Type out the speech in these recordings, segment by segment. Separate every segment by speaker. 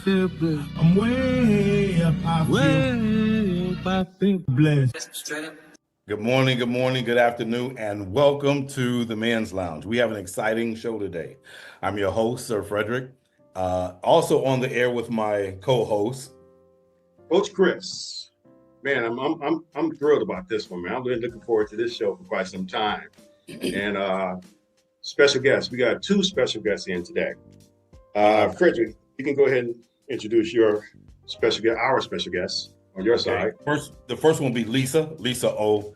Speaker 1: feel blessed. I'm way up, I feel blessed.
Speaker 2: Good morning, good afternoon, and welcome to the Men's Lounge. We have an exciting show today. I'm your host, Sir Frederick. Also on the air with my co-host,
Speaker 3: Coach Chris. Man, I'm thrilled about this one, man. I've been looking forward to this show for quite some time. And special guests. We got two special guests in today. Frederick, you can go ahead and introduce your special guest, our special guest on your side.
Speaker 2: The first one will be Lisa O.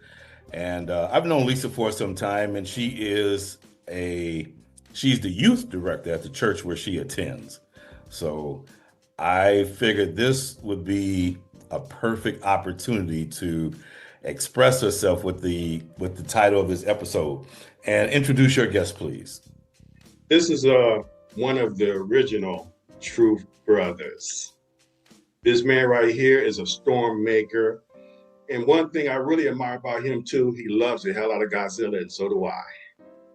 Speaker 2: And I've known Lisa for some time, and she's the youth director at the church where she attends. So I figured this would be a perfect opportunity to express herself with the title of this episode. And introduce your guest, please.
Speaker 3: This is one of the original Truth Brothers. This man right here is a Stormbreaker. And one thing I really admire about him too, he loves the hell out of Godzilla, and so do I.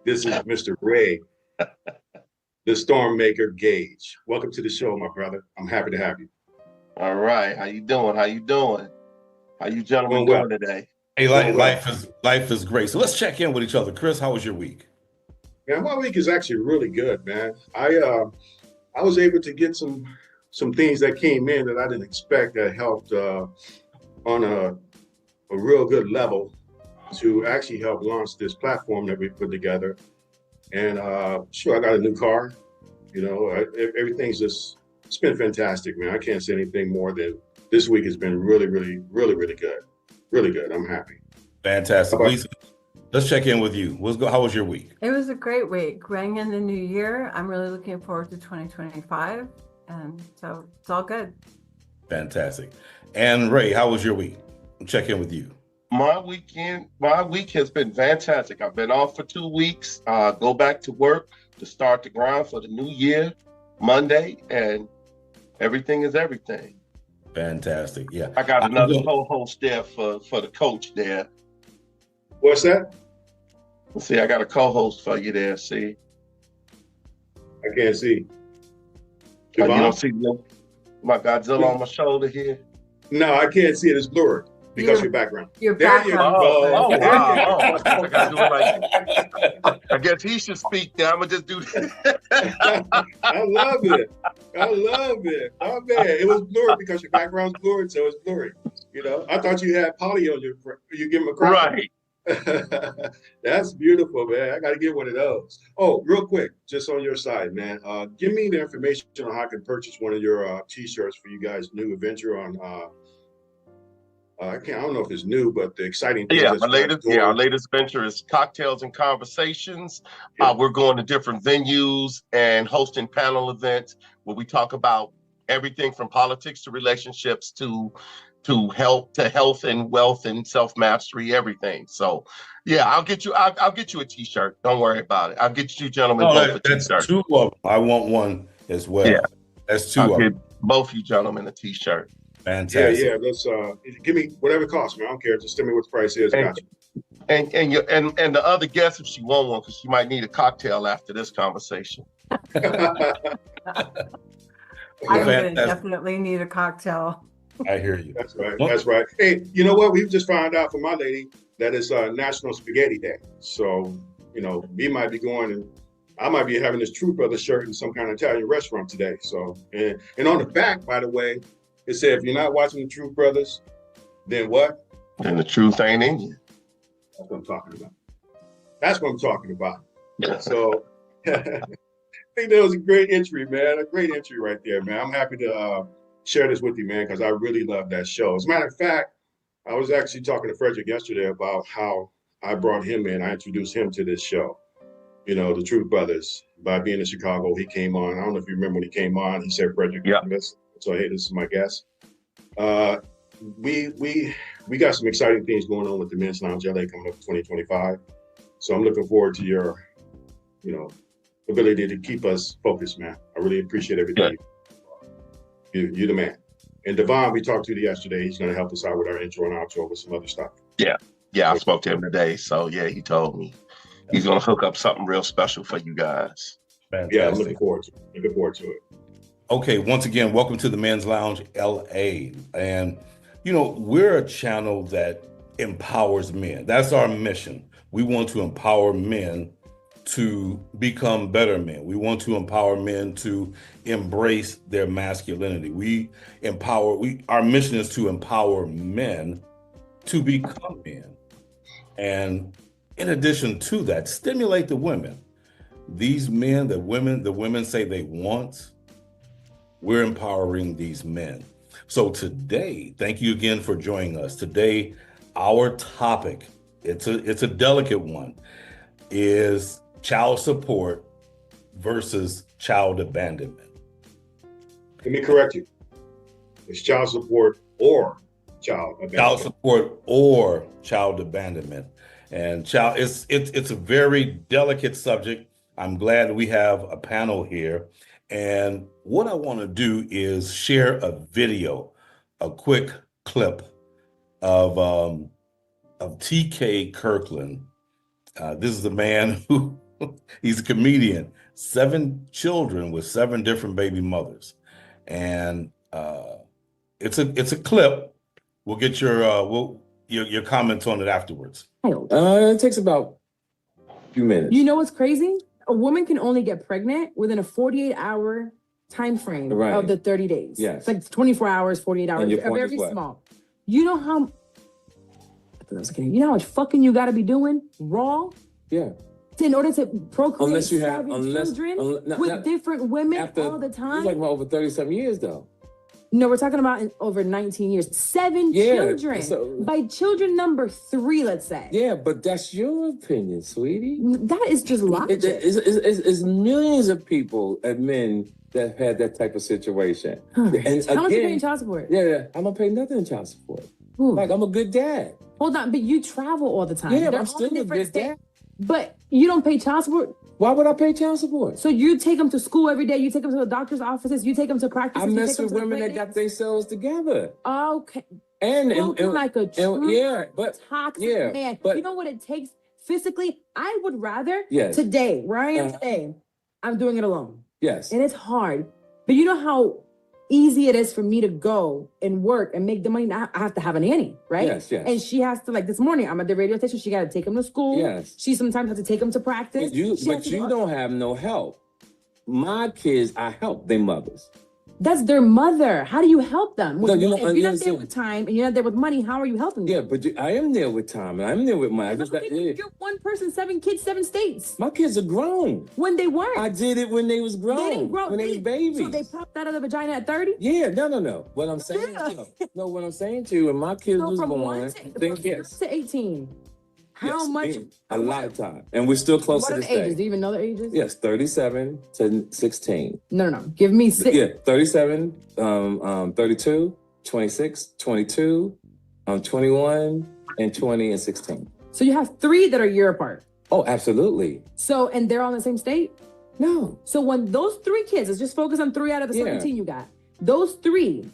Speaker 3: This is Mr. Ray, the Stormbreaker Gage. Welcome to the show, my brother. I'm happy to have you.
Speaker 4: All right. How you doing? How you gentlemen doing today?
Speaker 2: Hey, life is great. So let's check in with each other. Chris, how was your week?
Speaker 3: Man, my week is actually really good, man. I was able to get some things that came in that I didn't expect that helped on a real good level to actually help launch this platform that we put together. And sure, I got a new car. You know, it's been fantastic, man. I can't say anything more than this week has been really, really, really, really good. Really good. I'm happy.
Speaker 2: Fantastic. Lisa, let's check in with you. How was your week?
Speaker 5: It was a great week. Going in the new year, I'm really looking forward to 2025. And so it's all good.
Speaker 2: Fantastic. And Ray, how was your week? Check in with you.
Speaker 4: My week has been fantastic. I've been off for 2 weeks. Go back to work to start the grind for the new year, Monday, and everything is everything.
Speaker 2: Fantastic. Yeah.
Speaker 4: I got another co-host there for the coach there.
Speaker 3: What's that?
Speaker 4: See, I got a co-host for you there, see?
Speaker 3: I can't see.
Speaker 4: You don't see my Godzilla on my shoulder here?
Speaker 3: No, I can't see it. It's blurred because of your background.
Speaker 5: Your background.
Speaker 4: Wow. I gotta do it like I guess he should speak now. I'm gonna just do that.
Speaker 3: I love it. Oh man, it was blurred because your background's blurred, so it's blurry. You know, I thought you had Polly on you give him a crown.
Speaker 4: Right.
Speaker 3: That's beautiful, man. I got to get one of those. Oh, real quick, just on your side, man. Give me the information on how I can purchase one of your T-shirts for you guys' new adventure on. I don't know if it's new, but the exciting thing.
Speaker 4: Yeah, our latest venture is Cocktails and Conversations. Yeah. We're going to different venues and hosting panel events where we talk about everything from politics to relationships to health and wealth and self-mastery, everything. So yeah, I'll get you a T-shirt. Don't worry about it. I'll get you gentlemen both a T-shirt.
Speaker 2: That's 2 of them. I want one as well. Yeah. That's 2
Speaker 4: I'll
Speaker 2: of
Speaker 4: get
Speaker 2: them.
Speaker 4: Both you gentlemen a T-shirt.
Speaker 2: Fantastic.
Speaker 3: Yeah. Let's give me whatever it costs, man. I don't care. Just tell me what the price is.
Speaker 4: And the other guest, if she want one, because she might need a cocktail after this conversation.
Speaker 5: I would definitely need a cocktail.
Speaker 2: I hear you.
Speaker 3: That's right. That's right. Hey, you know what? We've just found out from my lady that it's National Spaghetti Day. So, you know, we might be going and I might be having this True Brothers shirt in some kind of Italian restaurant today. So, and on the back, by the way, it said, if you're not watching the True Brothers, then what?
Speaker 4: Then the truth ain't in you.
Speaker 3: That's what I'm talking about. So, I think that was a great entry, man. A great entry right there, man. I'm happy to share this with you, man, because I really love that show. As a matter of fact, I was actually talking to Frederick yesterday about how I brought him in. I introduced him to this show, you know, the Truth Brothers. By being in Chicago, he came on. I don't know if you remember when he came on. He said, Frederick, so hey, this is my guest. We got some exciting things going on with the Men's Lounge LA coming up in 2025. So I'm looking forward to your, you know, ability to keep us focused, man. I really appreciate everything. You're the man. And Devon, we talked to yesterday. He's going to help us out with our intro and outro with some other stuff.
Speaker 4: Yeah, I spoke to him today. So yeah, he told me he's going to hook up something real special for you guys.
Speaker 2: Fantastic.
Speaker 3: Yeah, I'm looking forward to it.
Speaker 2: Okay, once again, welcome to the Men's Lounge LA. And, you know, we're a channel that empowers men. That's our mission. We want to empower men to become better men. We want to empower men to embrace their masculinity. Our mission is to empower men to become men. And in addition to that, stimulate the women. These men, the women say they want, we're empowering these men. So today, thank you again for joining us. Today, our topic, it's a delicate one, is child support versus child abandonment.
Speaker 3: Let me correct you. It's child support or child abandonment.
Speaker 2: Child support or child abandonment. And it's a very delicate subject. I'm glad we have a panel here. And what I want to do is share a video, a quick clip of TK Kirkland. This is a man who, he's a comedian, 7 children with 7 different baby mothers. And it's a clip. We'll get your comments on it afterwards.
Speaker 6: It takes about a few minutes.
Speaker 7: You know what's crazy? A woman can only get pregnant within a 48-hour time frame of the 30 days.
Speaker 6: Yes.
Speaker 7: It's like 24 hours, 48 hours.
Speaker 6: And your
Speaker 7: They're
Speaker 6: point
Speaker 7: very
Speaker 6: is what?
Speaker 7: small. You know how you know how much fucking you gotta be doing raw
Speaker 6: Yeah.
Speaker 7: in order to procreate
Speaker 6: Unless you have
Speaker 7: 7 children with different women all the time?
Speaker 6: It's like about over 37 years though.
Speaker 7: No, we're talking about over 19 years. 7 children. By children number 3, let's say.
Speaker 6: Yeah, but that's your opinion, sweetie.
Speaker 7: That is just logic.
Speaker 6: It's millions of people and men that have had that type of situation. And
Speaker 7: how much you paying child support?
Speaker 6: Yeah, I don't pay nothing in child support.
Speaker 7: Ooh.
Speaker 6: Like, I'm a good dad.
Speaker 7: Hold on, but you travel all the time.
Speaker 6: Yeah,
Speaker 7: They're
Speaker 6: I'm
Speaker 7: all
Speaker 6: still
Speaker 7: in
Speaker 6: a
Speaker 7: different
Speaker 6: good dad.
Speaker 7: states. But you don't pay child support?
Speaker 6: Why would I pay child support?
Speaker 7: So you take them to school every day, you take them to the doctor's offices, you take them to practice.
Speaker 6: I mess with women that got themselves together.
Speaker 7: Okay.
Speaker 6: And
Speaker 7: like a true toxic man.
Speaker 6: But
Speaker 7: you know what it takes physically? I would rather
Speaker 6: Yes.
Speaker 7: today, where I am today, I'm doing it alone.
Speaker 6: yes.
Speaker 7: And it's hard. But you know how easy it is for me to go and work and make the money. Now I have to have a nanny, right?
Speaker 6: Yes, yes.
Speaker 7: And she has to, like this morning, I'm at the radio station. She got to take him to school.
Speaker 6: Yes.
Speaker 7: She sometimes has to take him to practice.
Speaker 6: But you don't have no help. My kids, I help their mothers.
Speaker 7: That's their mother. How do you help them?
Speaker 6: No,
Speaker 7: If
Speaker 6: you
Speaker 7: you're
Speaker 6: don't
Speaker 7: not there
Speaker 6: understand.
Speaker 7: with time and you're not there with money, how are you helping them?
Speaker 6: Yeah, but I am there with time and I'm there with my.
Speaker 7: You're one person, 7 kids, 7 states.
Speaker 6: My kids are grown.
Speaker 7: When they weren't.
Speaker 6: I did it when they was grown.
Speaker 7: They didn't grow.
Speaker 6: When they was babies.
Speaker 7: So they popped out of the vagina at 30?
Speaker 6: Yeah, no. What I'm saying, what I'm saying to you, when my kids was
Speaker 7: from
Speaker 6: born,
Speaker 7: 1 to 18. How much?
Speaker 6: A lot of time, and we're still close
Speaker 7: What
Speaker 6: to
Speaker 7: are
Speaker 6: this
Speaker 7: the ages?
Speaker 6: day.
Speaker 7: Do you even know the ages?
Speaker 6: Yes, 37 to 16.
Speaker 7: No. Give me 6.
Speaker 6: Yeah, 37, 32, 26, 22, 21, and 20 and 16.
Speaker 7: So you have 3 that are a year apart.
Speaker 6: Oh, absolutely.
Speaker 7: So, and they're all in the same state?
Speaker 6: No.
Speaker 7: So when those 3 kids, let's just focus on 3 out of the 17 you got. Those 3,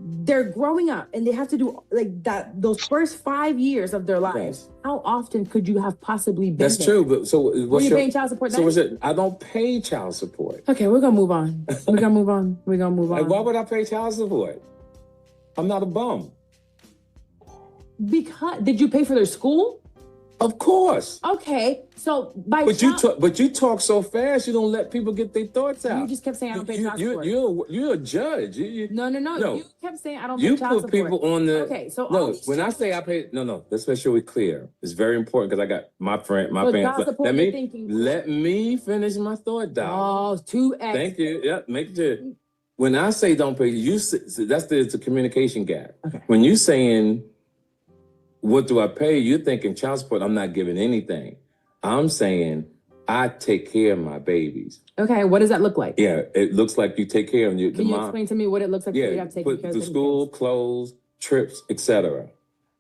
Speaker 7: they're growing up and they have to do like that, those first 5 years of their lives.
Speaker 6: Yes.
Speaker 7: How often could you have possibly been
Speaker 6: That's
Speaker 7: there?
Speaker 6: true, but so
Speaker 7: Were
Speaker 6: what's
Speaker 7: you
Speaker 6: your
Speaker 7: paying child support
Speaker 6: so
Speaker 7: then?
Speaker 6: what's it? I don't pay child support.
Speaker 7: Okay, we're gonna move on. We're gonna move on. We're gonna move on.
Speaker 6: Like, why would I pay child support? I'm not a bum.
Speaker 7: Because did you pay for their school?
Speaker 6: Of course.
Speaker 7: Okay, so by
Speaker 6: But you talk so fast, you don't let people get their thoughts out.
Speaker 7: you just kept saying I don't pay child support.
Speaker 6: You're a judge.
Speaker 7: No.
Speaker 6: No.
Speaker 7: You kept saying I don't
Speaker 6: You
Speaker 7: pay child
Speaker 6: put
Speaker 7: support.
Speaker 6: people on the.
Speaker 7: Okay, so all
Speaker 6: no.
Speaker 7: these
Speaker 6: When I say I pay, no. Let's make sure we're clear. It's very important because I got my friend, my
Speaker 7: But
Speaker 6: parents.
Speaker 7: child support, you're thinking-
Speaker 6: Let me finish my thought, dog.
Speaker 7: Oh, 2x.
Speaker 6: Thank you. Yep. Make sure. When I say don't pay, that's it's a communication gap.
Speaker 7: Okay.
Speaker 6: When you saying, what do I pay? You're thinking child support. I'm not giving anything. I'm saying I take care of my babies.
Speaker 7: Okay, what does that look like?
Speaker 6: Yeah, it looks like you take care of you.
Speaker 7: Can you explain to me what it looks like for you to have taken
Speaker 6: put
Speaker 7: care of
Speaker 6: the
Speaker 7: certain
Speaker 6: school,
Speaker 7: things?
Speaker 6: clothes, trips, etc.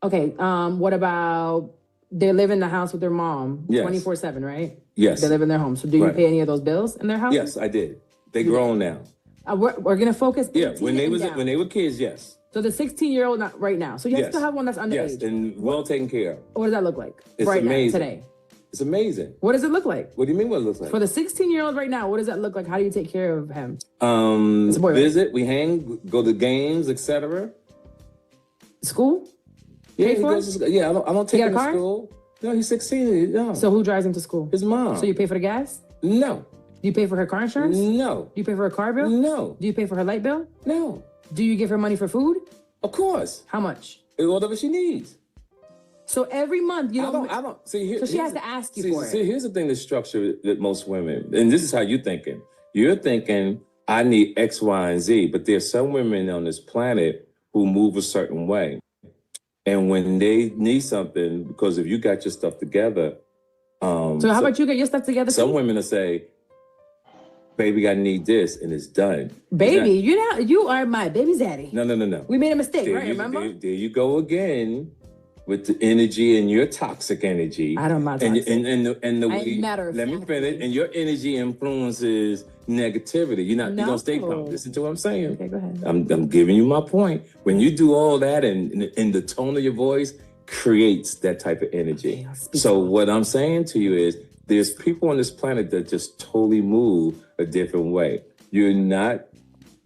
Speaker 7: Okay, what about they live in the house with their mom
Speaker 6: Yes.
Speaker 7: 24/7, right?
Speaker 6: Yes.
Speaker 7: They live in their home. So do you
Speaker 6: Right.
Speaker 7: pay any of those bills in their house?
Speaker 6: Yes, I did. They grown now.
Speaker 7: We're gonna focus.
Speaker 6: Yeah,
Speaker 7: 18
Speaker 6: when they
Speaker 7: and down.
Speaker 6: when they were kids, yes.
Speaker 7: So the 16-year-old not right now. So you
Speaker 6: Yes.
Speaker 7: still have one that's underage.
Speaker 6: Yes, and well taken care of.
Speaker 7: What does that look like
Speaker 6: It's
Speaker 7: right
Speaker 6: amazing.
Speaker 7: now today?
Speaker 6: It's amazing.
Speaker 7: What does it look like?
Speaker 6: What do you mean what it looks like?
Speaker 7: For the 16-year-old right now, what does that look like? How do you take care of him? It's a boy, right?
Speaker 6: Visit, we hang, go to games, etc.
Speaker 7: School?
Speaker 6: Yeah,
Speaker 7: Pay
Speaker 6: he
Speaker 7: for
Speaker 6: goes
Speaker 7: it?
Speaker 6: to, yeah, I don't take
Speaker 7: He got
Speaker 6: him
Speaker 7: a
Speaker 6: to
Speaker 7: car?
Speaker 6: school. No, he's 16. No.
Speaker 7: So who drives him to school?
Speaker 6: His mom.
Speaker 7: So you pay for the gas?
Speaker 6: No.
Speaker 7: Do you pay for her car insurance?
Speaker 6: No.
Speaker 7: Do you pay for her car bill?
Speaker 6: No.
Speaker 7: Do you pay for her light bill?
Speaker 6: No.
Speaker 7: Do you give her money for food?
Speaker 6: Of course.
Speaker 7: How much?
Speaker 6: Whatever she needs.
Speaker 7: So every month you don't.
Speaker 6: I don't see here.
Speaker 7: So she has to ask you for it.
Speaker 6: See, here's the thing: the structure that most women, and this is how you're thinking. You're thinking, I need X, Y, and Z, but there's some women on this planet who move a certain way, and when they need something, because if you got your stuff together,
Speaker 7: so how about you get your stuff together?
Speaker 6: Some
Speaker 7: too?
Speaker 6: women will say, "Baby, I need this," and it's done.
Speaker 7: Baby, you are my baby daddy.
Speaker 6: No.
Speaker 7: We made a mistake,
Speaker 6: There
Speaker 7: right? Remember?
Speaker 6: There you go again. With the energy and your toxic energy.
Speaker 7: I don't mind
Speaker 6: and
Speaker 7: toxic.
Speaker 6: And the way,
Speaker 7: matter of
Speaker 6: let me
Speaker 7: fact.
Speaker 6: finish. And your energy influences negativity. You're not, you don't stay calm. Listen to what I'm saying.
Speaker 7: Okay, go ahead.
Speaker 6: I'm giving you my point. When you do all that and the tone of your voice creates that type of energy.
Speaker 7: Okay,
Speaker 6: so what I'm saying to you is there's people on this planet that just totally move a different way. You're not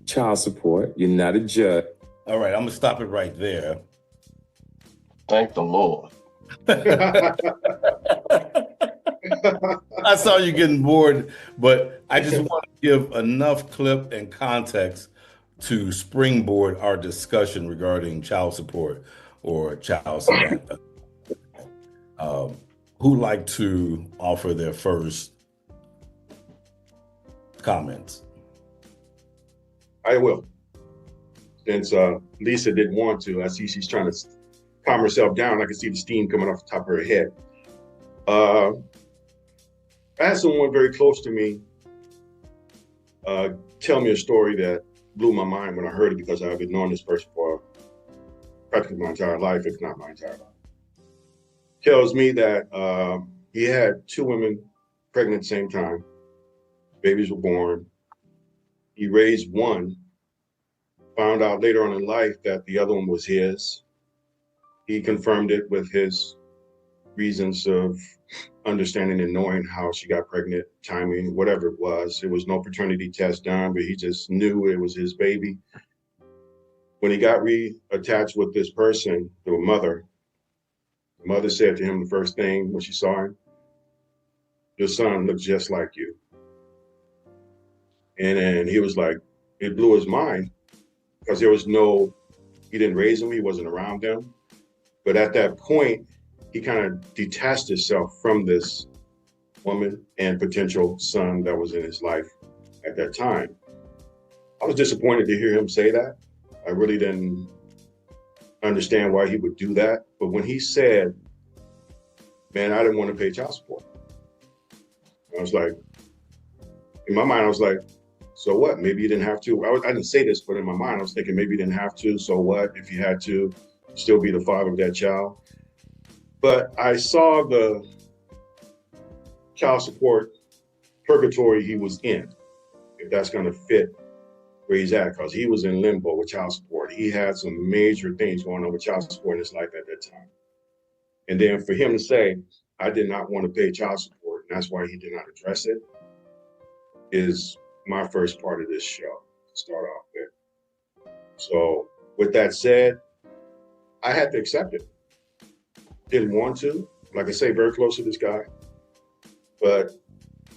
Speaker 6: child support. You're not a judge.
Speaker 2: All right, I'm gonna stop it right there.
Speaker 4: Thank the Lord.
Speaker 2: I saw you getting bored, but I just want to give enough clip and context to springboard our discussion regarding child support or child abandonment. Who'd like to offer their first comments?
Speaker 3: I will. Since Lisa didn't want to, I see she's trying to calm herself down. I can see the steam coming off the top of her head. I had someone very close to me tell me a story that blew my mind when I heard it, because I've been knowing this person for practically my entire life, if not my entire life. Tells me that he had 2 women pregnant at the same time. Babies were born. He raised one, found out later on in life that the other one was his. He confirmed it with his reasons of understanding and knowing how she got pregnant, timing, whatever it was. There was no paternity test done, but he just knew it was his baby. When he got reattached with this person, the mother said to him the first thing when she saw him, "Your son looks just like you." And then he was like, it blew his mind, because he didn't raise him, he wasn't around them. But at that point, he kind of detached himself from this woman and potential son that was in his life at that time. I was disappointed to hear him say that. I really didn't understand why he would do that. But when he said, "Man, I didn't want to pay child support," I was like, in my mind, I was like, so what? Maybe you didn't have to. I didn't say this, but in my mind, I was thinking maybe you didn't have to. So what? If you had to, still be the father of that child. But I saw the child support purgatory he was in, if that's going to fit where he's at, because he was in limbo with child support. He had some major things going on with child support in his life at that time. And then for him to say, "I did not want to pay child support," and that's why he did not address it, is my first part of this show to start off with. So with that said, I had to accept it. Didn't want to, like I say, very close to this guy. But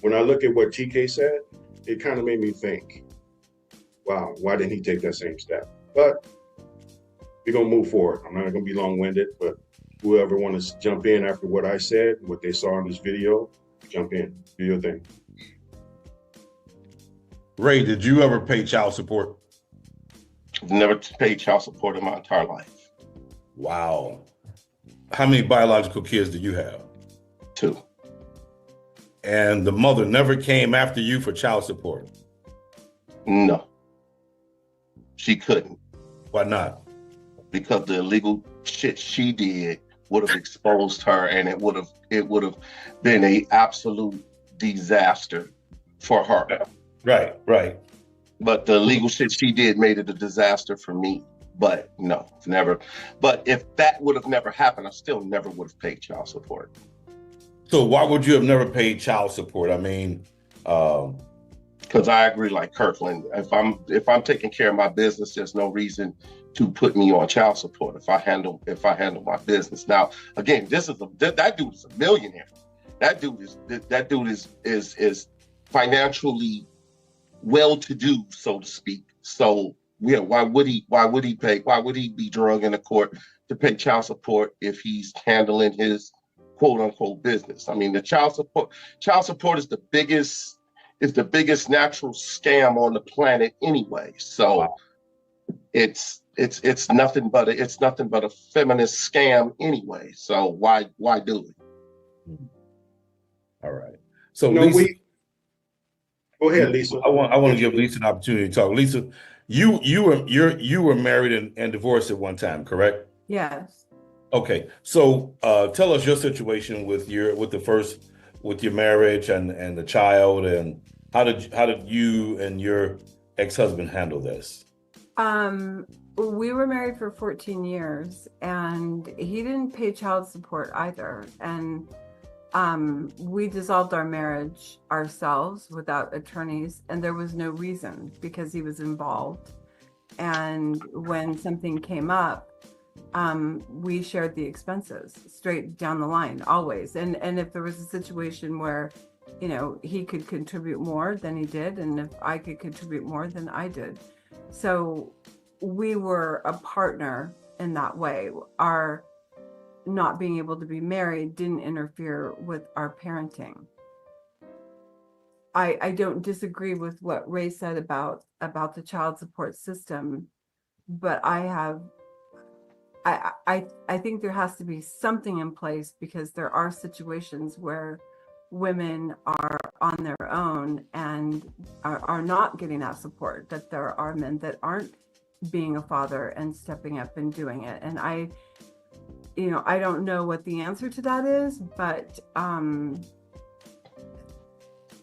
Speaker 3: when I look at what TK said, it kind of made me think, wow, why didn't he take that same step? But we're gonna move forward. I'm not gonna be long-winded, but whoever wants to jump in after what I said, what they saw in this video, jump in, do your thing.
Speaker 2: Ray, did you ever pay child support?
Speaker 4: I've never paid child support in my entire life.
Speaker 2: Wow. How many biological kids do you have?
Speaker 4: 2.
Speaker 2: And the mother never came after you for child support?
Speaker 4: No. She couldn't.
Speaker 2: Why not?
Speaker 4: Because the illegal shit she did would have exposed her, and it would have been a absolute disaster for her.
Speaker 2: Right.
Speaker 4: But the illegal shit she did made it a disaster for me. But no, never. But if that would have never happened, I still never would have paid child support.
Speaker 2: So why would you have never paid child support? I mean,
Speaker 4: Because I agree, like Kirkland, if I'm taking care of my business, there's no reason to put me on child support if I handle my business. Now, again, that dude is a millionaire. That dude is financially well-to-do, so to speak. So yeah, why would he be drug in the court to pay child support if he's handling his quote unquote business? I mean, the child support is the biggest natural scam on the planet anyway. So
Speaker 2: wow.
Speaker 4: it's nothing but a feminist scam anyway. So why do it?
Speaker 2: All right. So
Speaker 3: No,
Speaker 2: Lisa,
Speaker 3: go ahead, Lisa.
Speaker 2: I want to give Lisa an opportunity to talk. Lisa, you were married and divorced at one time, correct?
Speaker 5: Yes.
Speaker 2: Okay. So tell us your situation with your marriage and the child, and how did you and your ex-husband handle this?
Speaker 5: We were married for 14 years and he didn't pay child support either. And we dissolved our marriage ourselves without attorneys, and there was no reason because he was involved. And when something came up, we shared the expenses straight down the line, always. And if there was a situation where, you know, he could contribute more, then he did. And if I could contribute more, then I did. So we were a partner in that way. Our not being able to be married didn't interfere with our parenting. I don't disagree with what Ray said about the child support system, but I think there has to be something in place, because there are situations where women are on their own and are not getting that support, that there are men that aren't being a father and stepping up and doing it. And I don't know what the answer to that is, but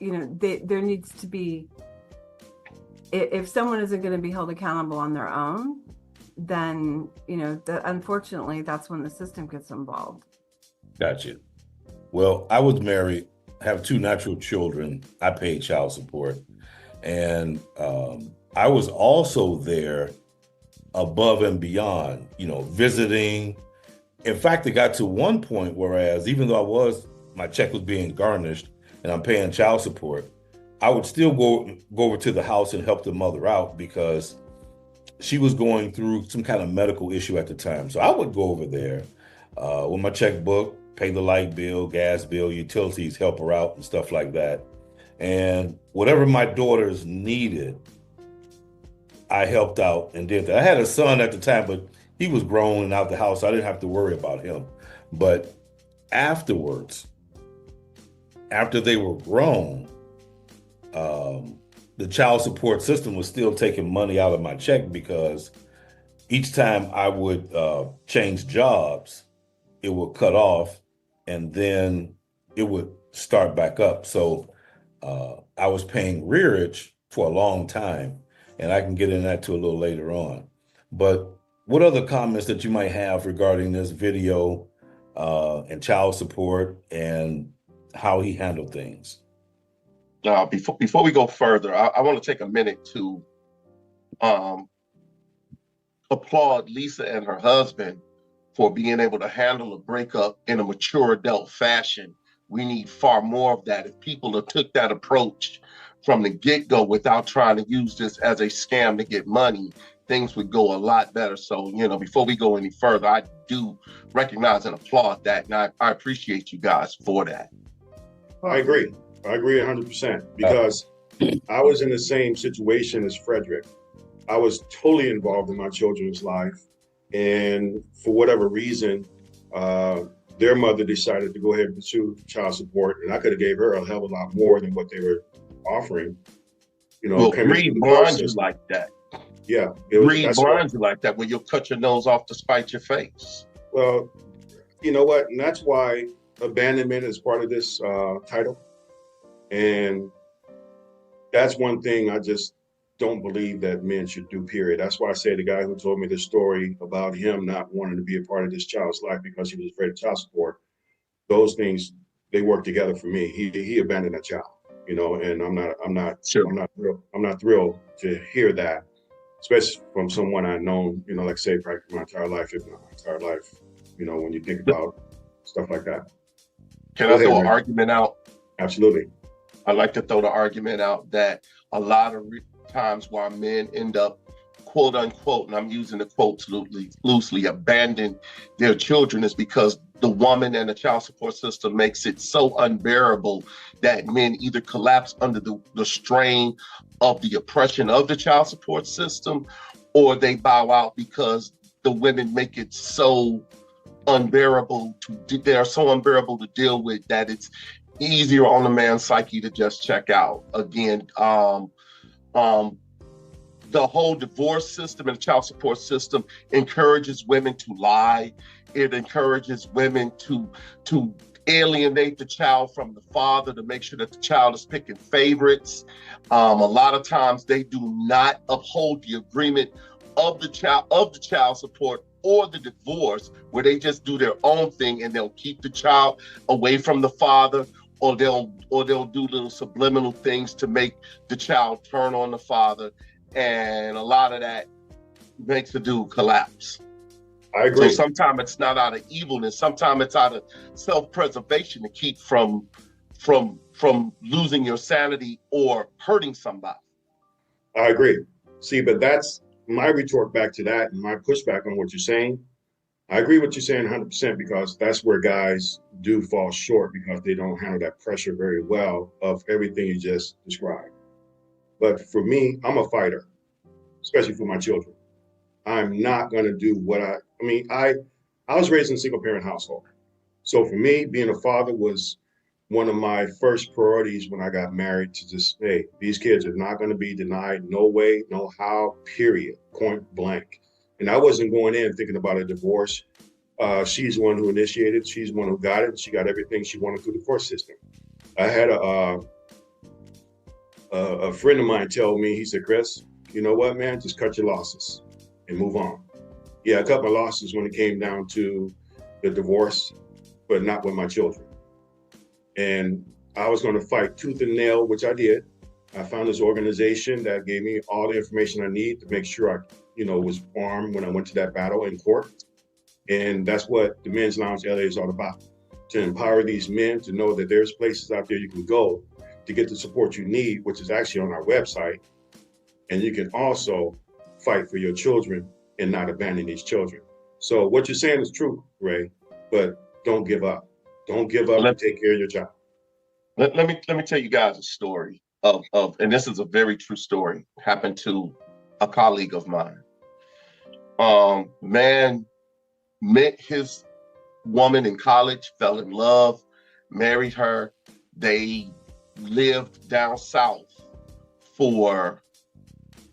Speaker 5: there needs to be, if someone isn't going to be held accountable on their own, then unfortunately that's when the system gets involved.
Speaker 2: Gotcha. Well, I was married, have 2 natural children. I paid child support, and I was also there above and beyond, visiting. In fact, it got to one point whereas even though my check was being garnished and I'm paying child support, I would still go over to the house and help the mother out because she was going through some kind of medical issue at the time. So I would go over there with my checkbook, pay the light bill, gas bill, utilities, help her out and stuff like that. And whatever my daughters needed, I helped out and did that. I had a son at the time, but he was grown and out the house. So I didn't have to worry about him. But afterwards, after they were grown, the child support system was still taking money out of my check because each time I would change jobs, it would cut off and then it would start back up. So I was paying rearage for a long time, and I can get into that too a little later on. But what other comments that you might have regarding this video and child support and how he handled things?
Speaker 4: Before we go further, I want to take a minute to applaud Lisa and her husband for being able to handle a breakup in a mature adult fashion. We need far more of that. If people have took that approach from the get-go without trying to use this as a scam to get money, things would go a lot better. So, before we go any further, I do recognize and applaud that. And I appreciate you guys for that.
Speaker 3: I agree 100% because I was in the same situation as Frederick. I was totally involved in my children's life. And for whatever reason, their mother decided to go ahead and pursue child support. And I could have gave her a hell of a lot more than what they were offering.
Speaker 4: Greed blinds you like that.
Speaker 3: Yeah.
Speaker 4: Greed blinds you like that, where you'll cut your nose off to spite your face.
Speaker 3: Well, you know what? And that's why abandonment is part of this title. And that's one thing I just don't believe that men should do, period. That's why I say the guy who told me the story about him not wanting to be a part of this child's life because he was afraid of child support, those things they work together for me. He abandoned that child, you know, and
Speaker 4: Sure.
Speaker 3: I'm not thrilled to hear that, especially from someone I've known, you know, like say practically my entire life, if not my entire life, you know, when you think about stuff like that.
Speaker 4: Can
Speaker 3: Go
Speaker 4: I throw
Speaker 3: ahead,
Speaker 4: an
Speaker 3: Ray.
Speaker 4: argument out?
Speaker 3: Absolutely.
Speaker 4: I like to throw the argument out that a lot of times why men end up, quote unquote, and I'm using the quotes loosely, abandon their children is because the woman and the child support system makes it so unbearable that men either collapse under the strain of the oppression of the child support system, or they bow out because the women make it so unbearable they are so unbearable to deal with that it's easier on the man's psyche to just check out. Again, the whole divorce system and child support system encourages women to lie. It encourages women to alienate the child from the father to make sure that the child is picking favorites. A lot of times they do not uphold the agreement of the child support or the divorce, where they just do their own thing and they'll keep the child away from the father, or they'll do little subliminal things to make the child turn on the father. And a lot of that makes the dude collapse.
Speaker 3: I agree.
Speaker 4: So sometimes it's not out of evilness. Sometimes it's out of self-preservation to keep from losing your sanity or hurting somebody.
Speaker 3: I agree. See, but that's my retort back to that and my pushback on what you're saying. I agree with you saying 100% because that's where guys do fall short because they don't handle that pressure very well of everything you just described. But for me, I'm a fighter, especially for my children. I'm not going to do what I was raised in a single parent household. So for me, being a father was one of my first priorities when I got married, to just, hey, these kids are not going to be denied, no way, no how, period, point blank. And I wasn't going in thinking about a divorce. She's the one who initiated, she's the one who got it. She got everything she wanted through the court system. I had a friend of mine tell me, he said, Chris, you know what, man, just cut your losses and move on. Yeah, I cut my losses when it came down to the divorce, but not with my children. And I was going to fight tooth and nail, which I did. I found this organization that gave me all the information I need to make sure I, was armed when I went to that battle in court. And that's what the Men's Lounge LA is all about, to empower these men to know that there's places out there you can go to get the support you need, which is actually on our website. And you can also fight for your children and not abandon these children. So what you're saying is true, Ray, but don't give up. Don't give up and take care of your child.
Speaker 4: Let me tell you guys a story of, and this is a very true story, happened to a colleague of mine. Man met his woman in college, fell in love, married her. They lived down south for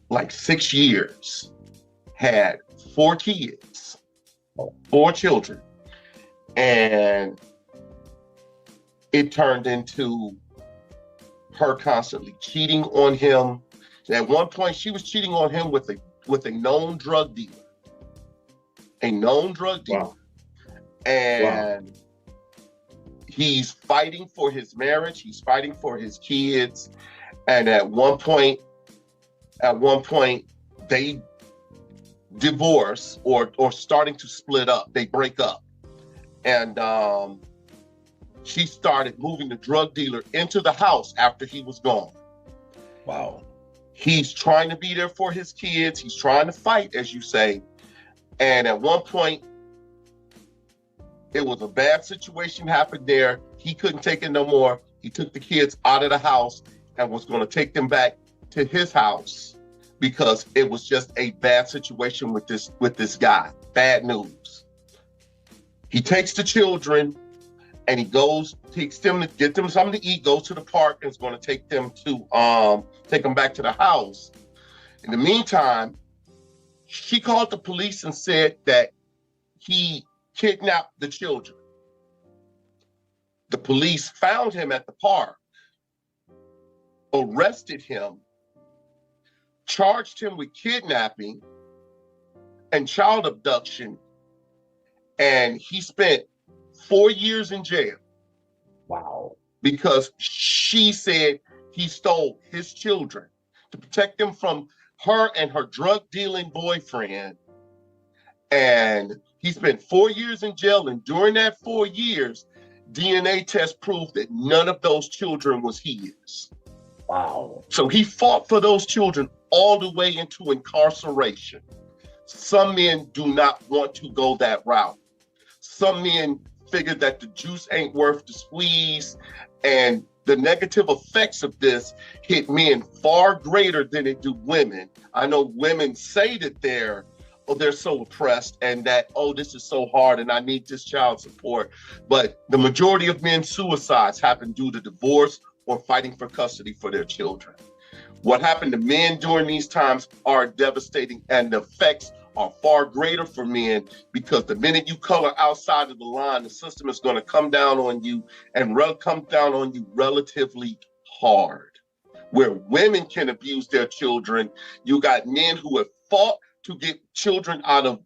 Speaker 4: like 6 years, had 4 kids, 4 children, and it turned into her constantly cheating on him. At one point, she was cheating on him with a known drug dealer. A known drug dealer.
Speaker 3: Wow.
Speaker 4: And he's fighting for his marriage, he's fighting for his kids. And at one point, they divorce or starting to split up. They break up. And she started moving the drug dealer into the house after he was gone.
Speaker 2: Wow.
Speaker 4: He's trying to be there for his kids. He's trying to fight, as you say. And at one point, it was a bad situation happened there. He couldn't take it no more. He took the kids out of the house and was going to take them back to his house because it was just a bad situation with this guy. Bad news. He takes the children and he takes them to get them something to eat, goes to the park, and is going to take them back to the house. In the meantime, she called the police and said that he kidnapped the children. The police found him at the park, arrested him, charged him with kidnapping and child abduction, and he spent 4 years in jail.
Speaker 2: Wow.
Speaker 4: because she said he stole his children to protect them from her and her drug dealing boyfriend. And he spent 4 years in jail. And during that 4 years, DNA test proved that none of those children was his.
Speaker 6: Wow.
Speaker 4: So he fought for those children all the way into incarceration. Some men do not want to go that route. Some men figure that the juice ain't worth the squeeze, and the negative effects of this hit men far greater than it do women. I know women say that they're so oppressed and that, oh, this is so hard and I need this child support. But the majority of men's suicides happen due to divorce or fighting for custody for their children. What happened to men during these times are devastating, and the effects are far greater for men, because the minute you color outside of the line, the system is going to come down on you and come down on you relatively hard. Where women can abuse their children, you got men who have fought to get children out of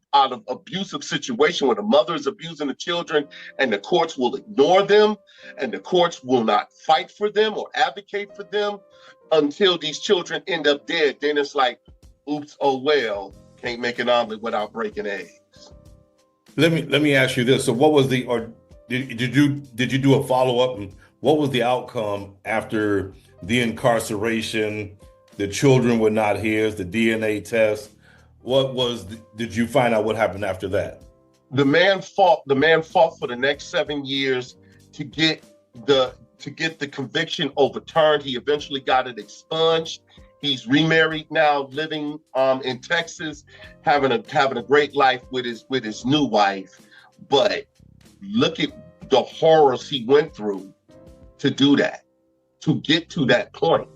Speaker 4: abusive situation where the mother is abusing the children, and the courts will ignore them, and the courts will not fight for them or advocate for them until these children end up dead. Then it's like, oops, oh well, can't make an omelet without breaking eggs.
Speaker 2: Let me ask you this. So what was did you do a follow-up, and what was the outcome after the incarceration? The children were not his, the DNA test. Did you find out what happened after that?
Speaker 4: The man fought for the next 7 years to get the conviction overturned. He eventually got it expunged. He's remarried now, living in Texas, having a great life with his new wife. But look at the horrors he went through to do that, to get to that point.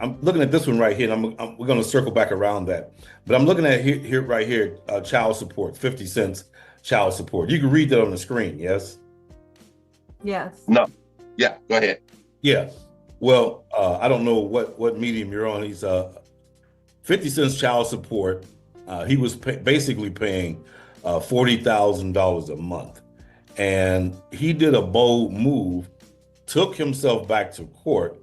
Speaker 2: I'm looking at this one right here, and we're going to circle back around that. But I'm looking at here right here, child support, 50 cents child support. You can read that on the screen, yes?
Speaker 5: Yes.
Speaker 4: No. Yeah, go ahead.
Speaker 2: Yeah. Well, I don't know what medium you're on. He's 50 cents child support. He was basically paying $40,000 a month. And he did a bold move, took himself back to court,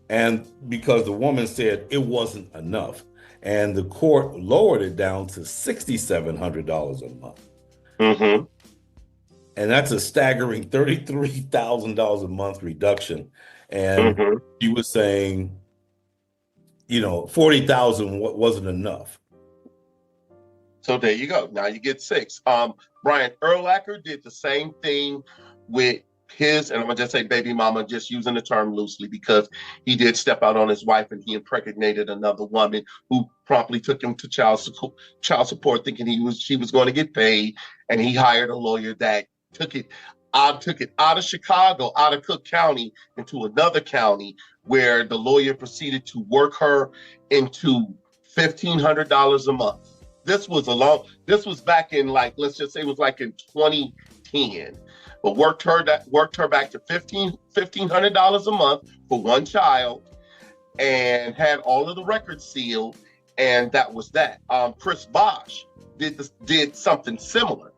Speaker 2: and because the woman said it wasn't enough, and the court lowered it down to $6,700 a month.
Speaker 4: Mm-hmm.
Speaker 2: And that's a staggering $33,000 a month reduction. And he was saying, 40,000 wasn't enough.
Speaker 4: So there you go. Now you get 6. Brian Urlacher did the same thing with his, and I'm gonna just say baby mama, just using the term loosely, because he did step out on his wife and he impregnated another woman who promptly took him to child support, thinking she was going to get paid, and he hired a lawyer that took it out of Chicago, out of Cook County, into another county, where the lawyer proceeded to work her into $1,500 a month. This was back in, like, let's just say it was like in 2010. But worked her back to $1,500 a month for one child, and had all of the records sealed, and that was that. Chris Bosch did something similar,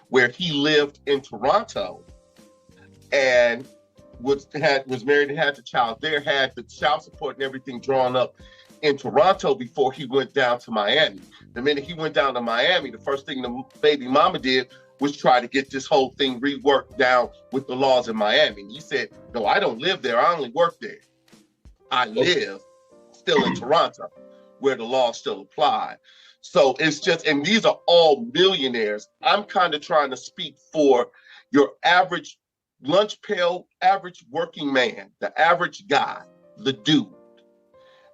Speaker 4: where he lived in Toronto and was married and had the child there, had the child support and everything drawn up in Toronto before he went down to Miami. The minute he went down to Miami, the first thing the baby mama did was try to get this whole thing reworked down with the laws in Miami. And he said, no, I don't live there. I only work there. I live still in Toronto, where the laws still apply. So it's just, and these are all millionaires. I'm kind of trying to speak for your average lunch pail, average working man, the average guy, the dude.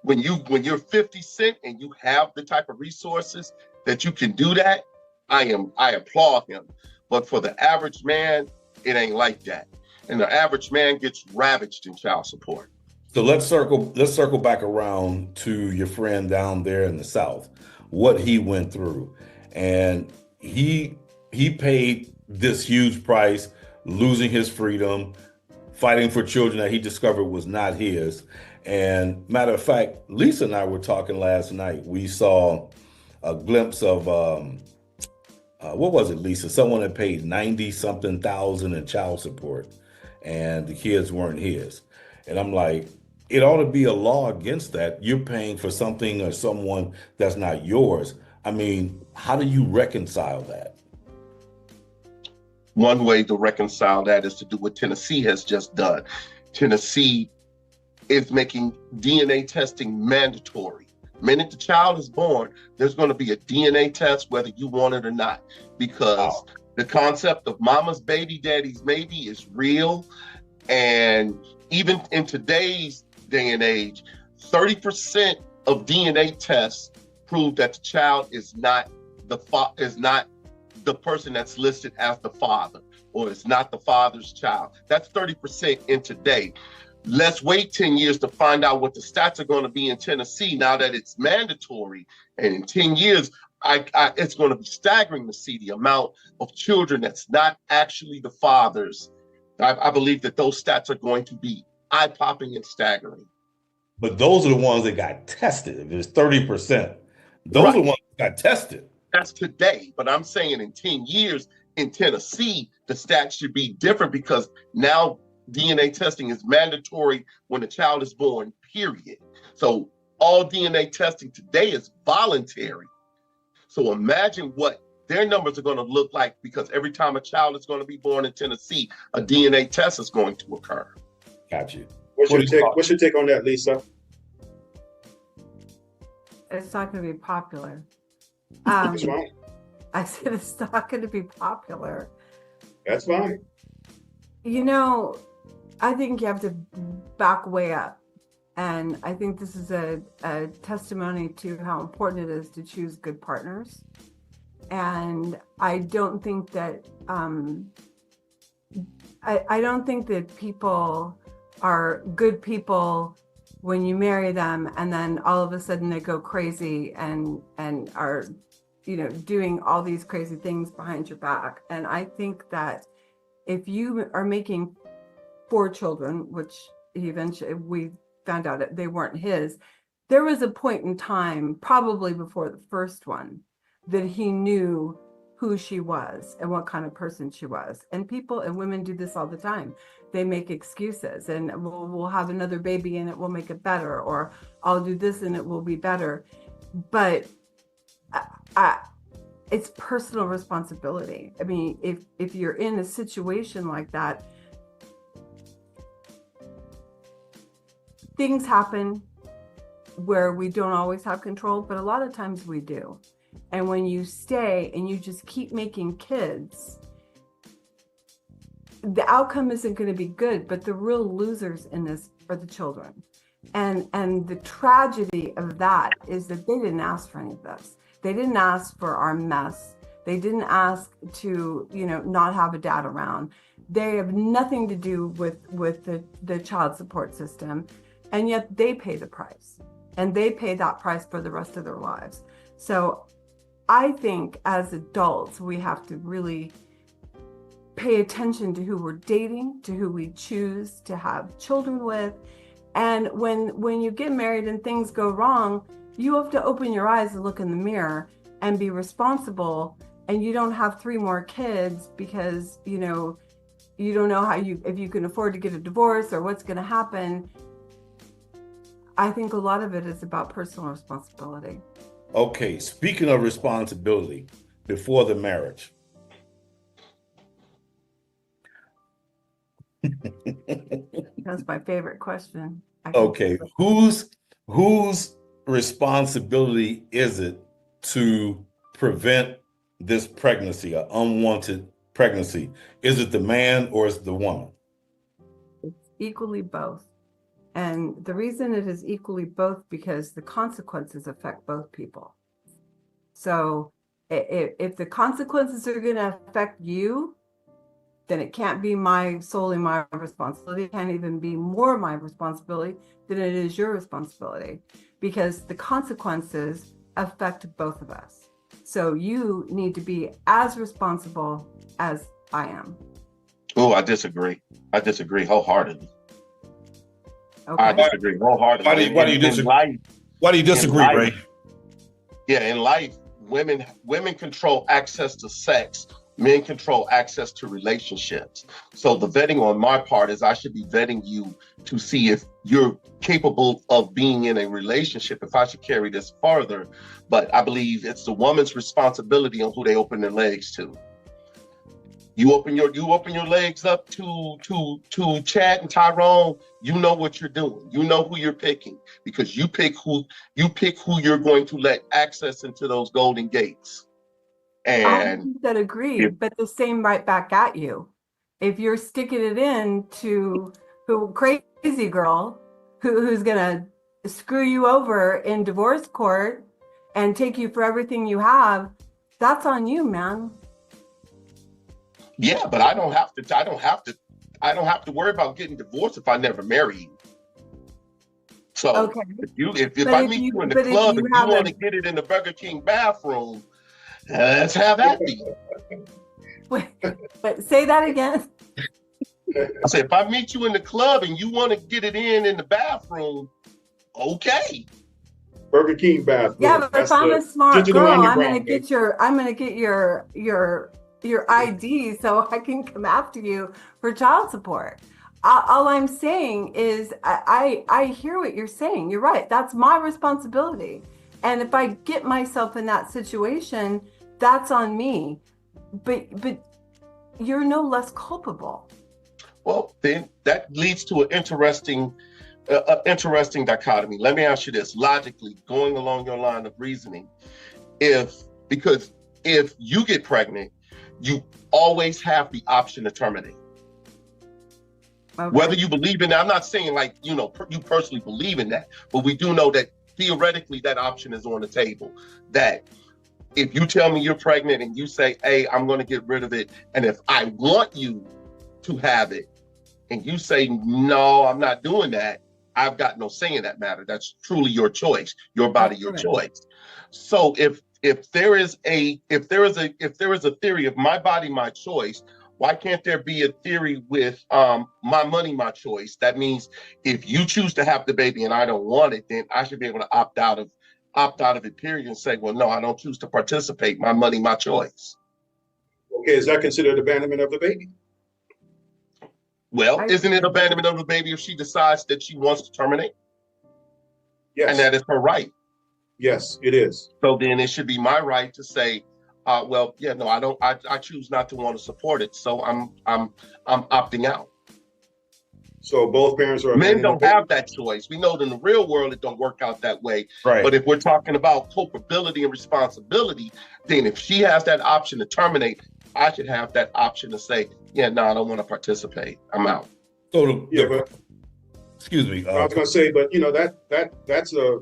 Speaker 4: When you're 50 Cent and you have the type of resources that you can do that, I applaud him. But for the average man, it ain't like that. And the average man gets ravaged in child support.
Speaker 2: So let's circle back around to your friend down there in the South, what he went through. And he paid this huge price, losing his freedom, fighting for children that he discovered was not his. And matter of fact, Lisa and I were talking last night. We saw a glimpse of, what was it, Lisa? Someone had paid 90-something thousand in child support. and the kids weren't his. And I'm like, it ought to be a law against that. You're paying for something or someone that's not yours. I mean, how do you reconcile that?
Speaker 4: One way to reconcile that is to do what Tennessee has just done. Tennessee is making DNA testing mandatory. The minute the child is born, there's going to be a DNA test whether you want it or not, because the concept of mama's baby, daddy's maybe is real. And even in today's day and age, 30% of DNA tests prove that the child is not the person that's listed as the father, or it's not the father's child. That's 30% in today. Let's wait 10 years to find out what the stats are going to be in Tennessee now that it's mandatory. And in 10 years, it's going to be staggering to see the amount of children that's not actually the father's. I believe that those stats are going to be eye-popping and staggering.
Speaker 2: But those are the ones that got tested. If it's 30%, those are the ones that got tested.
Speaker 4: That's today, but I'm saying in 10 years in Tennessee, the stats should be different, because now DNA testing is mandatory when the child is born, period. So all DNA testing today is voluntary. So imagine what their numbers are going to look like, because every time a child is going to be born in Tennessee, a DNA test is going to occur.
Speaker 2: Got you.
Speaker 3: What's your take on that, Lisa?
Speaker 5: It's not going to be popular.
Speaker 3: That's fine.
Speaker 5: I said it's not going to be popular.
Speaker 3: That's fine.
Speaker 5: You know, I think you have to back way up. And I think this is a testimony to how important it is to choose good partners. And I don't think that I don't think that people are good people when you marry them and then all of a sudden they go crazy and are, you know, doing all these crazy things behind your back. And I think that if you are making 4 children, which eventually we found out that they weren't his, there was a point in time, probably before the first one, that he knew who she was and what kind of person she was. And people and women do this all the time. They make excuses and we'll have another baby and it will make it better, or I'll do this and it will be better. But it's personal responsibility. I mean, if you're in a situation like that, things happen where we don't always have control, but a lot of times we do. And when you stay and you just keep making kids, the outcome isn't going to be good, but the real losers in this are the children. And the tragedy of that is that they didn't ask for any of this. They didn't ask for our mess. They didn't ask to, you know, not have a dad around. They have nothing to do with the child support system. And yet they pay the price, and they pay that price for the rest of their lives. So I think as adults, we have to really pay attention to who we're dating, to who we choose to have children with. And when you get married and things go wrong, you have to open your eyes and look in the mirror and be responsible. And you don't have 3 more kids because, you know, you don't know if you can afford to get a divorce or what's going to happen. I think a lot of it is about personal responsibility.
Speaker 2: Okay, speaking of responsibility before the marriage.
Speaker 5: That's my favorite question.
Speaker 2: Okay, whose responsibility is it to prevent this pregnancy, an unwanted pregnancy? Is it the man or is it the woman?
Speaker 5: It's equally both. And the reason it is equally both because the consequences affect both people. So if the consequences are going to affect you, then it can't be solely my responsibility. It can't even be more my responsibility than it is your responsibility, because the consequences affect both of us. So you need to be as responsible as I am.
Speaker 4: Oh, I disagree. I disagree wholeheartedly.
Speaker 5: Okay.
Speaker 4: I disagree wholeheartedly.
Speaker 2: Why do you disagree? Why do you disagree, Ray?
Speaker 4: Yeah, in life, women control access to sex men control access to relationships. So the vetting on my part is I should be vetting you to see if you're capable of being in a relationship, if I should carry this further. But I believe it's the woman's responsibility on who they open their legs to. You open your legs up to Chad and Tyrone, you know what you're doing. You know who you're picking, because you pick who you're going to let access into those golden gates. And
Speaker 5: that agree, but the same right back at you. If you're sticking it in to who crazy girl who's gonna screw you over in divorce court and take you for everything you have, that's on you, man.
Speaker 4: Yeah, but I don't have to worry about getting divorced if I never marry you. So
Speaker 5: okay.
Speaker 4: if I meet you in the club and you want to get it in the Burger King bathroom, let's have that be.
Speaker 5: Wait, say that again.
Speaker 4: I said, if I meet you in the club and you want to get it in the bathroom, okay.
Speaker 3: Burger King bathroom.
Speaker 5: Yeah, but if I'm a smart girl, I'm gonna get your ID so I can come after you for child support. All I'm saying is I hear what you're saying. You're right. That's my responsibility. And if I get myself in that situation, that's on me. But you're no less culpable.
Speaker 4: Well, then that leads to an interesting dichotomy. Let me ask you this, logically, going along your line of reasoning, because if you get pregnant, you always have the option to terminate. Okay. Whether you believe in that, I'm not saying like, you personally believe in that, but we do know that theoretically that option is on the table. That if you tell me you're pregnant and you say, hey, I'm going to get rid of it, and if I want you to have it, and you say, no, I'm not doing that, I've got no say in that matter. That's truly your choice, your body, your choice. So if there is a theory of my body, my choice, why can't there be a theory with my money, my choice? That means if you choose to have the baby and I don't want it, then I should be able to opt out of it, period, and say, well, no, I don't choose to participate. My money, my choice.
Speaker 3: Okay, is that considered abandonment of the baby?
Speaker 4: Well, isn't it abandonment of the baby if she decides that she wants to terminate?
Speaker 3: Yes.
Speaker 4: And that is her right.
Speaker 3: Yes, it is.
Speaker 4: So then it should be my right to say, well, yeah, no, I don't. I choose not to want to support it, so I'm opting out.
Speaker 3: So both parents are.
Speaker 4: Men don't have that choice. We know that in the real world it don't work out that way.
Speaker 2: Right.
Speaker 4: But if we're talking about culpability and responsibility, then if she has that option to terminate, I should have that option to say, yeah, no, I don't want to participate. I'm out.
Speaker 2: So excuse me.
Speaker 3: I was going to say, but that's a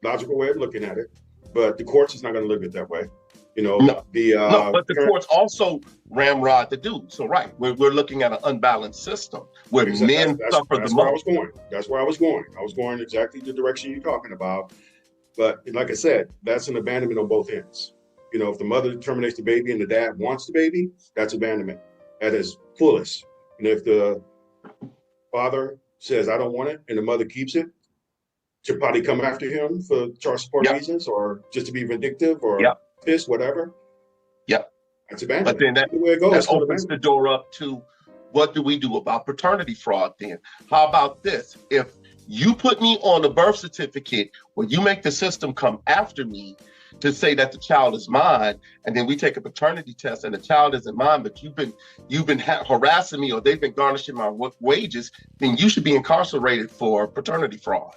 Speaker 3: logical way of looking at it. But the courts is not going to look at it that way.
Speaker 4: But the courts also ramrod the dude. So we're looking at an unbalanced system where men suffer the most.
Speaker 3: That's where I was going. I was going exactly the direction you're talking about. But like I said, that's an abandonment on both ends. If the mother terminates the baby and the dad wants the baby, that's abandonment. That is foolish. And if the father says, I don't want it, and the mother keeps it, she'll probably come after him for child support reasons, or just to be vindictive, or this, whatever.
Speaker 4: Yep.
Speaker 3: That's abandonment.
Speaker 4: But then that opens the door up to, what do we do about paternity fraud then? How about this? If you put me on a birth certificate where you make the system come after me to say that the child is mine, and then we take a paternity test and the child isn't mine, but you've been harassing me, or they've been garnishing my wages, then you should be incarcerated for paternity fraud.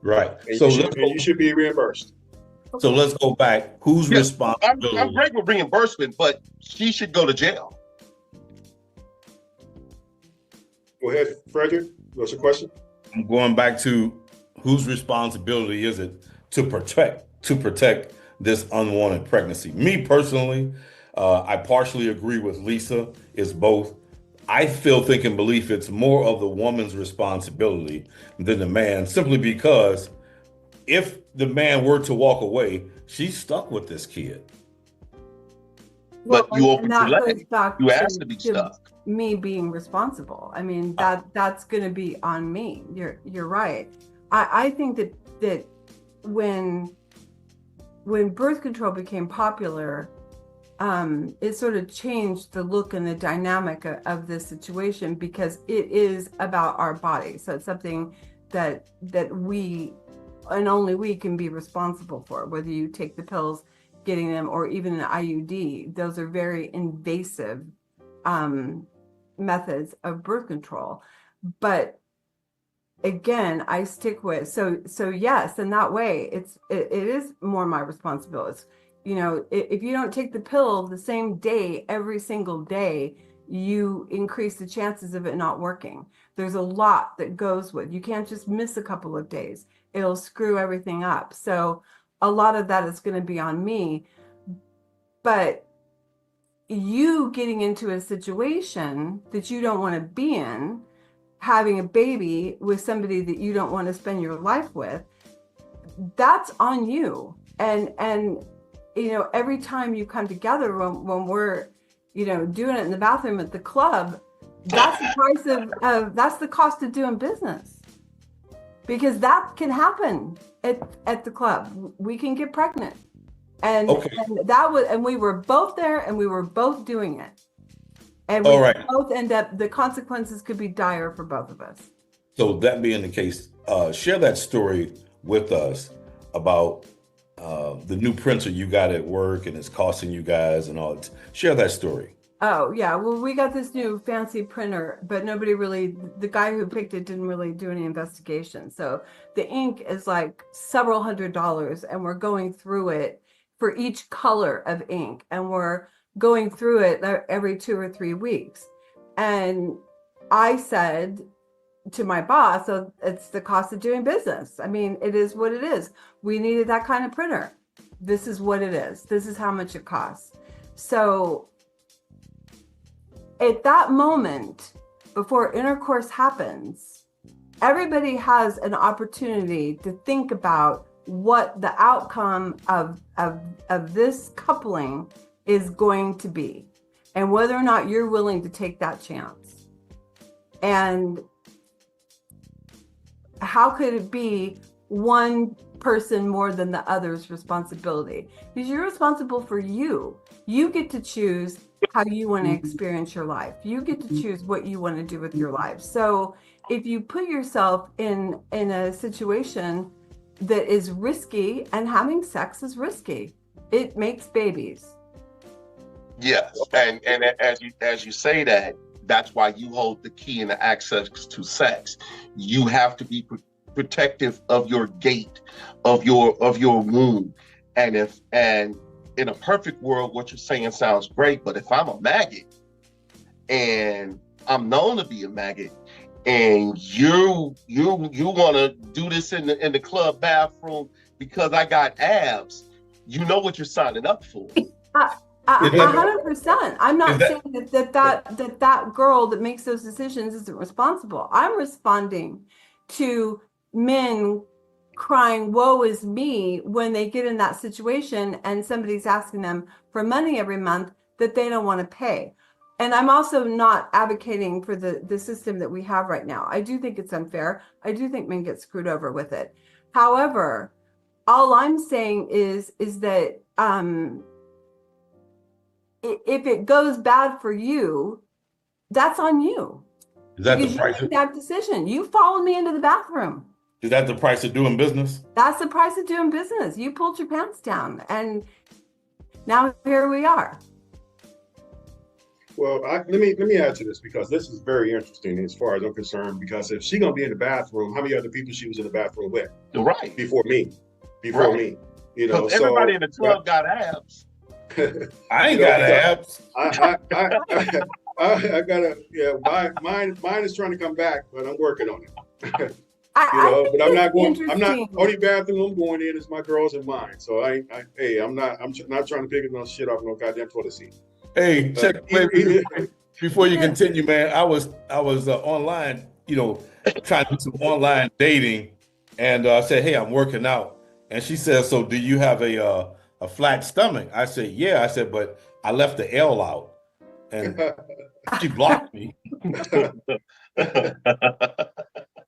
Speaker 2: Right.
Speaker 3: And so you should be reimbursed.
Speaker 2: So let's go back. Who's responsible?
Speaker 4: I'm great with reimbursement, but she should go to jail.
Speaker 3: Go ahead, Frederick. What's your question?
Speaker 2: I'm going back to whose responsibility is it to protect this unwanted pregnancy? Me personally, I partially agree with Lisa. It's both. I still think and believe it's more of the woman's responsibility than the man, simply because if the man were to walk away, she's stuck with this kid.
Speaker 4: But you open your leg. You asked to be stuck.
Speaker 5: Me being responsible. I mean, that's going to be on me. You're right. I think that when birth control became popular, it sort of changed the look and the dynamic of this situation, because it is about our body. So it's something that we and only we can be responsible for, whether you take the pills, getting them, or even an IUD. Those are very invasive methods of birth control. But again, I stick with, so yes, in that way, it is more my responsibility. You know, if you don't take the pill the same day, every single day, you increase the chances of it not working. There's a lot that goes with, you can't just miss a couple of days. It'll screw everything up. So a lot of that is going to be on me. But you getting into a situation that you don't want to be in, having a baby with somebody that you don't want to spend your life with, that's on you. And you know, every time you come together, when we're, you know, doing it in the bathroom at the club, that's the price of that's the cost of doing business, because that can happen at the club. We can get pregnant, and that was, and we were both there, and we were both doing it, and we both end up, the consequences could be dire for both of us.
Speaker 2: So that being the case, share that story with us about the new printer you got at work and it's costing you guys and all. Share that story.
Speaker 5: Oh yeah, well, we got this new fancy printer, but nobody really, the guy who picked it didn't really do any investigation. So the ink is like several $100s, and we're going through it for each color of ink, and we're going through it every 2 or 3 weeks. And I said to my boss, so it's the cost of doing business. I mean, it is what it is. We needed that kind of printer. This is what it is. This is how much it costs. So at that moment, before intercourse happens, everybody has an opportunity to think about what the outcome of this coupling is going to be, and whether or not you're willing to take that chance. And how could it be one person more than the other's responsibility? Because you're responsible for you. You get to choose how you want to experience your life. You get to choose what you want to do with your life. So if you put yourself in a situation that is risky, and having sex is risky, it makes babies.
Speaker 4: Yes, and as you say that, that's why you hold the key and the access to sex. You have to be protective of your gate, of your womb. And in a perfect world, what you're saying sounds great, but if I'm a maggot and I'm known to be a maggot, and you want to do this in the club bathroom because I got abs, you know what you're signing up for.
Speaker 5: 100%. I'm not saying that girl that makes those decisions isn't responsible. I'm responding to men crying, woe is me, when they get in that situation and somebody's asking them for money every month that they don't want to pay. And I'm also not advocating for the system that we have right now. I do think it's unfair. I do think men get screwed over with it. However, all I'm saying is that if it goes bad for you, that's on you.
Speaker 2: Is that
Speaker 5: because
Speaker 2: the price?
Speaker 5: You made that decision. You followed me into the bathroom.
Speaker 2: Is that the price of doing business?
Speaker 5: That's the price of doing business. You pulled your pants down, and now here we are.
Speaker 3: Well, let me add to this, because this is very interesting as far as I'm concerned. Because if she's gonna be in the bathroom, how many other people she was in the bathroom with?
Speaker 4: Right.
Speaker 3: Before me. Me. You know,
Speaker 4: everybody in the club got abs.
Speaker 2: I ain't got abs.
Speaker 3: I gotta, yeah. Mine is trying to come back, but I'm working on it. But I'm not only bathroom I'm going in is my girls and mine. So I'm not trying to pick no shit off no goddamn toilet seat.
Speaker 2: Hey, check before you continue, man. I was online, trying to do some online dating, and I said, "Hey, I'm working out," and she said, "So do you have a flat stomach?" I said, "Yeah." I said, "But I left the L out," and she blocked me.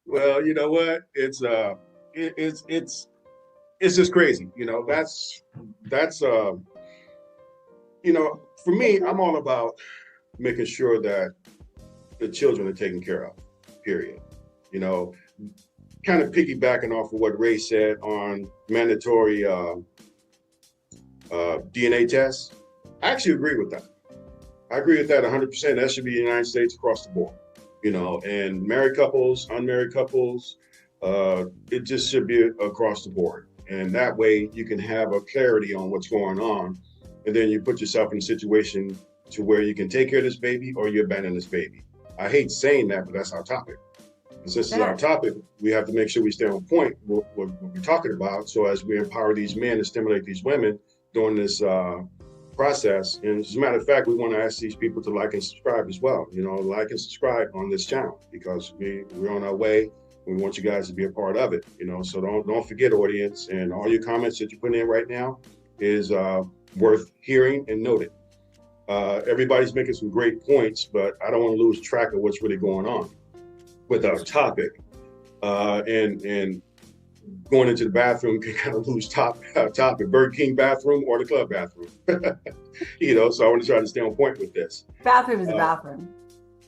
Speaker 3: Well, you know what? It's just crazy. That's you know, for me, I'm all about making sure that the children are taken care of, period. You know, kind of piggybacking off of what Ray said on mandatory DNA tests. I actually agree with that. I agree with that 100%. That should be the United States across the board, you know, and married couples, unmarried couples, it just should be across the board. And that way you can have a clarity on what's going on. And then you put yourself in a situation to where you can take care of this baby or you abandon this baby. I hate saying that, but that's our topic. And since it's our topic, we have to make sure we stay on point with what we're talking about. So as we empower these men and stimulate these women during this process, and as a matter of fact, we want to ask these people to like and subscribe as well. You know, like and subscribe on this channel because we're on our way. We want you guys to be a part of it. You know, so don't forget, audience, and all your comments that you put in right now is worth hearing and noted. Everybody's making some great points, but I don't want to lose track of what's really going on with our topic. And going into the bathroom can kind of lose topic, Burger King bathroom or the club bathroom. You know, so I want to try to stay on point with this.
Speaker 5: Bathroom is a bathroom.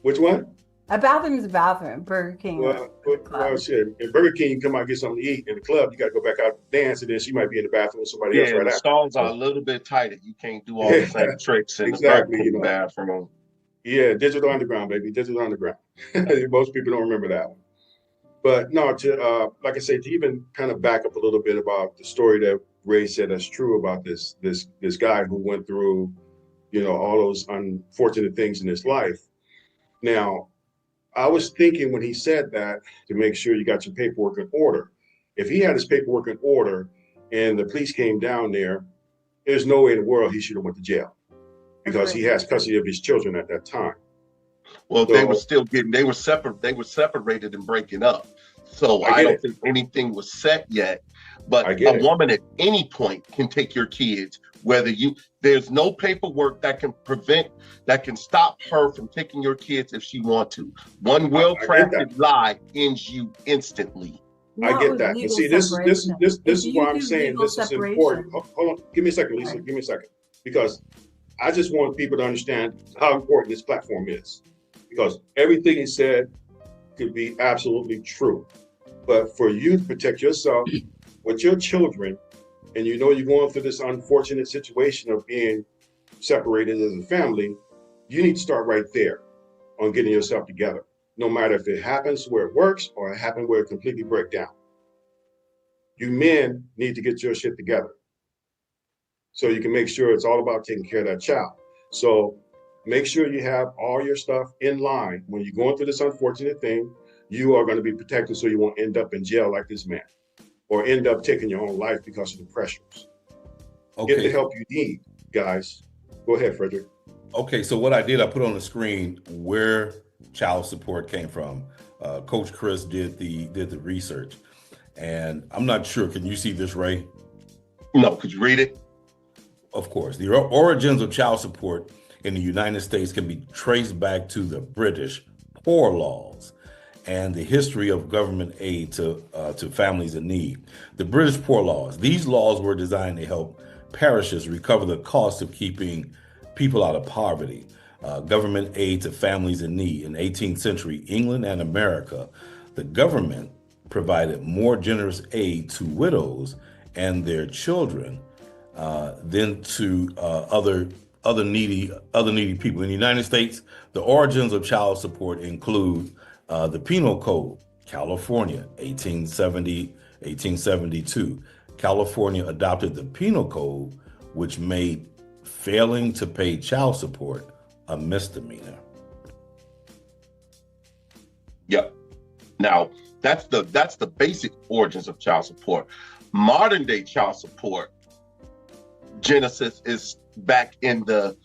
Speaker 3: Which one?
Speaker 5: A bathroom is a bathroom. Burger King.
Speaker 3: Well, shit. In Burger King, you come out and get something to eat. In the club, you got to go back out and dance, and then she might be in the bathroom with somebody else right
Speaker 4: the
Speaker 3: after.
Speaker 4: stalls are a little bit tighter. You can't do all the same tricks in the Burger King bathroom.
Speaker 3: Yeah, digital underground, baby, digital underground. Most people don't remember that one. But no, to like I say, to even kind of back up a little bit about the story that Ray said that's true about this guy who went through, you know, all those unfortunate things in his life. Now, I was thinking when he said that to make sure you got your paperwork in order. If he had his paperwork in order and the police came down there, there's no way in the world he should have went to jail because he has custody of his children at that time.
Speaker 4: Well, so, they were separated and breaking up. So I don't think anything was set yet. But a woman at any point can take your kids, there's no paperwork that can stop her from taking your kids if she wants to. One well-crafted lie ends you instantly.
Speaker 3: I get that. And see, this is why I'm saying this is important. Hold on, give me a second, Lisa. Give me a second. Because I just want people to understand how important this platform is. Because everything he said could be absolutely true. But for you to protect yourself with your children, and you know you're going through this unfortunate situation of being separated as a family, you need to start right there on getting yourself together. No matter if it happens where it works or it happens where it completely breaks down. You men need to get your shit together so you can make sure it's all about taking care of that child. So make sure you have all your stuff in line. When you're going through this unfortunate thing, you are going to be protected so you won't end up in jail like this man or end up taking your own life because of the pressures.
Speaker 2: Okay.
Speaker 3: Get the help you need, guys. Go ahead, Frederick.
Speaker 2: Okay, so what I did, I put on the screen where child support came from. Coach Chris did the research, and I'm not sure. Can you see this, Ray?
Speaker 4: No, could you read it?
Speaker 2: Of course. The origins of child support in the United States can be traced back to the British Poor Laws and the history of government aid to families in need. The British Poor Laws. These laws were designed to help parishes recover the cost of keeping people out of poverty. Government aid to families in need. In 18th century England and America, the government provided more generous aid to widows and their children than to other needy people. In the United States, the origins of child support include the Penal Code, California, 1872. California adopted the Penal Code, which made failing to pay child support a misdemeanor.
Speaker 4: Yep. Now, that's the basic origins of child support. Modern day child support genesis is back in the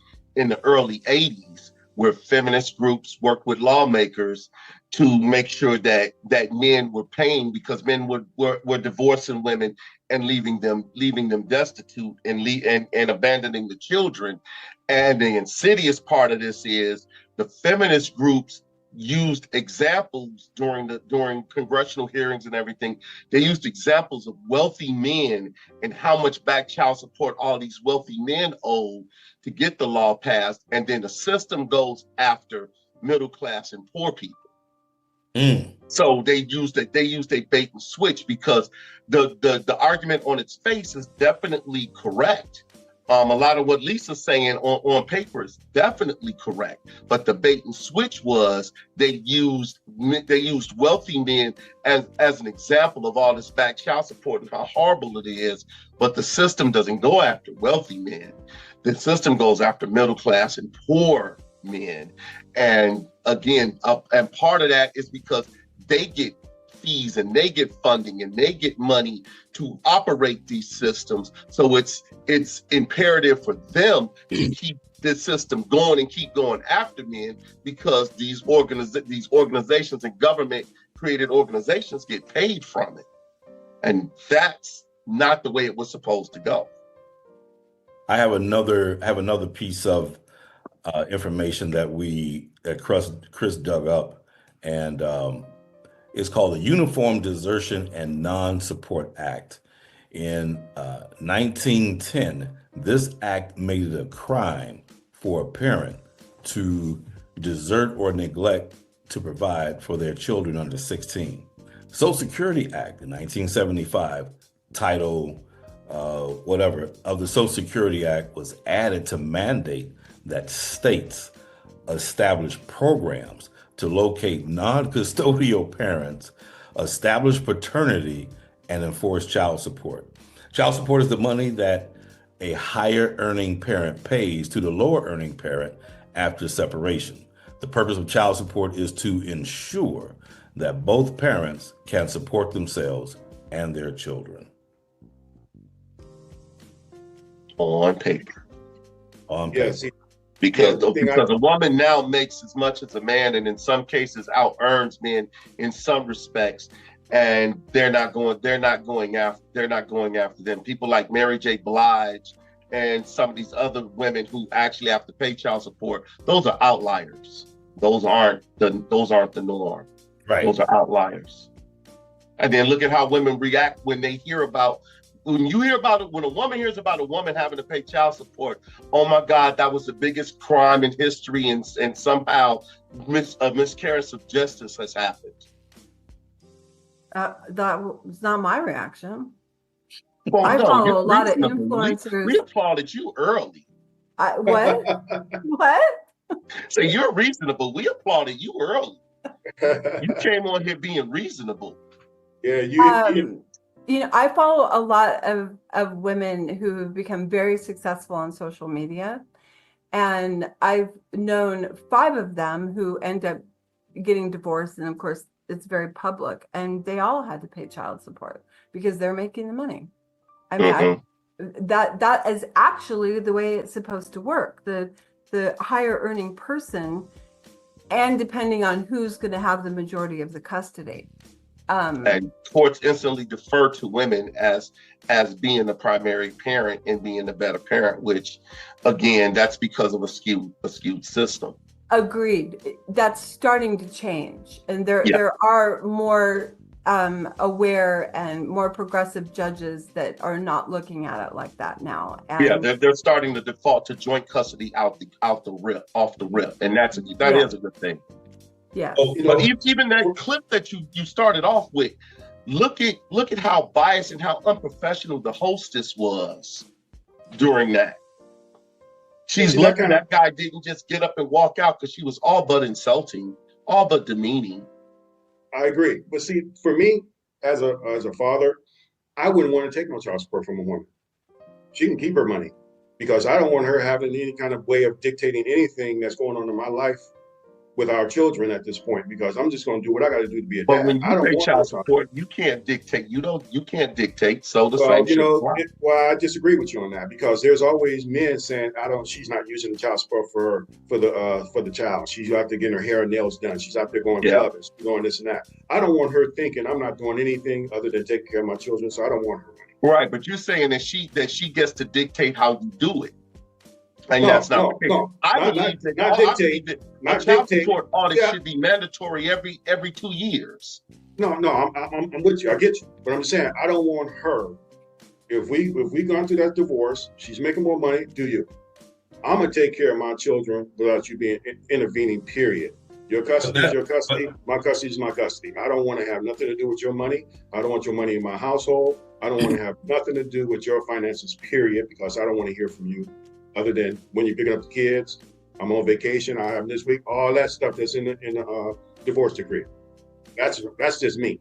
Speaker 4: early 80s, where feminist groups worked with lawmakers to make sure that men were paying, because men were divorcing women and leaving them destitute and abandoning the children. And the insidious part of this is the feminist groups used examples during congressional hearings and everything. They used examples of wealthy men and how much back child support all these wealthy men owe to get the law passed, and then the system goes after middle class and poor people. So they used a bait and switch, because the argument on its face is definitely correct. A lot of what Lisa's saying on paper is definitely correct, but the bait and switch was they used wealthy men as an example of all this back child support and how horrible it is. But the system doesn't go after wealthy men. The system goes after middle class and poor men. And again, and part of that is because they get fees and they get funding and they get money to operate these systems. So it's imperative for them to keep this system going and keep going after men, because these organizations and government created organizations get paid from it. And that's not the way it was supposed to go.
Speaker 2: I have another piece of information that Chris dug up, and it's called the Uniform Desertion and Non-Support Act. In 1910, this act made it a crime for a parent to desert or neglect to provide for their children under 16. Social Security Act in 1975, Title whatever of the Social Security Act, was added to mandate that states establish programs to locate non-custodial parents, establish paternity, and enforce child support. Child support is the money that a higher earning parent pays to the lower earning parent after separation. The purpose of child support is to ensure that both parents can support themselves and their children.
Speaker 4: On paper.
Speaker 2: On paper.
Speaker 3: Yeah,
Speaker 4: because a woman now makes as much as a man, and in some cases out earns men in some respects, and they're not going after them. People like Mary J. Blige and some of these other women who actually have to pay child support, those are outliers. Those aren't the norm.
Speaker 2: Right.
Speaker 4: Those are outliers. And then look at how women react when they hear about. When a woman hears about a woman having to pay child support, oh my God, that was the biggest crime in history, and somehow a miscarriage of justice has happened.
Speaker 5: That was not my reaction.
Speaker 4: Well,
Speaker 5: I
Speaker 4: no,
Speaker 5: follow a lot of
Speaker 4: reasonable.
Speaker 5: influencers.
Speaker 4: We applauded you early.
Speaker 5: What? What?
Speaker 4: So you're reasonable. We applauded you early. You came on here being reasonable.
Speaker 3: Yeah,
Speaker 5: you know, I follow a lot of women who have become very successful on social media. And I've known 5 of them who end up getting divorced. And of course, it's very public. And they all had to pay child support because they're making the money. I mean, that is actually the way it's supposed to work. The higher earning person, and depending on who's going to have the majority of the custody.
Speaker 4: And courts instantly defer to women as being the primary parent and being the better parent, which again, that's because of a skewed system.
Speaker 5: Agreed. That's starting to change, and there are more aware and more progressive judges that are not looking at it like that now. And
Speaker 4: they're starting to default to joint custody off the rip, and that is a good thing.
Speaker 5: Yeah.
Speaker 4: But even that clip that you started off with, look at how biased and how unprofessional the hostess was during that. She's lucky that guy didn't just get up and walk out, because she was all but insulting, all but demeaning.
Speaker 3: I agree. But see, for me, as a father, I wouldn't want to take no child support from a woman. She can keep her money, because I don't want her having any kind of way of dictating anything that's going on in my life with our children at this point, because I'm just going to do what I got to do to be a dad.
Speaker 4: But when you pay child support, you can't dictate. You can't dictate. So the same shit.
Speaker 3: Well, I disagree with you on that, because there's always men saying, she's not using the child support for the child. She's out there getting her hair and nails done. She's out there going clubbing, doing this and that. I don't want her thinking I'm not doing anything other than taking care of my children. So I don't want her money.
Speaker 4: Right, but you're saying that she gets to dictate how you do it. And that's not the case. I
Speaker 3: not
Speaker 4: believe that a
Speaker 3: not
Speaker 4: child
Speaker 3: dictate.
Speaker 4: support audit
Speaker 3: Yeah.
Speaker 4: should be mandatory every 2 years.
Speaker 3: No, I'm with you. I get you, but I'm saying I don't want her. If we gone through that divorce, she's making more money. Do you? I'm gonna take care of my children without you being intervening. Period. Your custody is your custody. My custody is my custody. I don't want to have nothing to do with your money. I don't want your money in my household. I don't want to have nothing to do with your finances. Period. Because I don't want to hear from you, other than when you're picking up the kids. I'm on vacation. I have this week. All that stuff that's in the divorce decree. That's just me.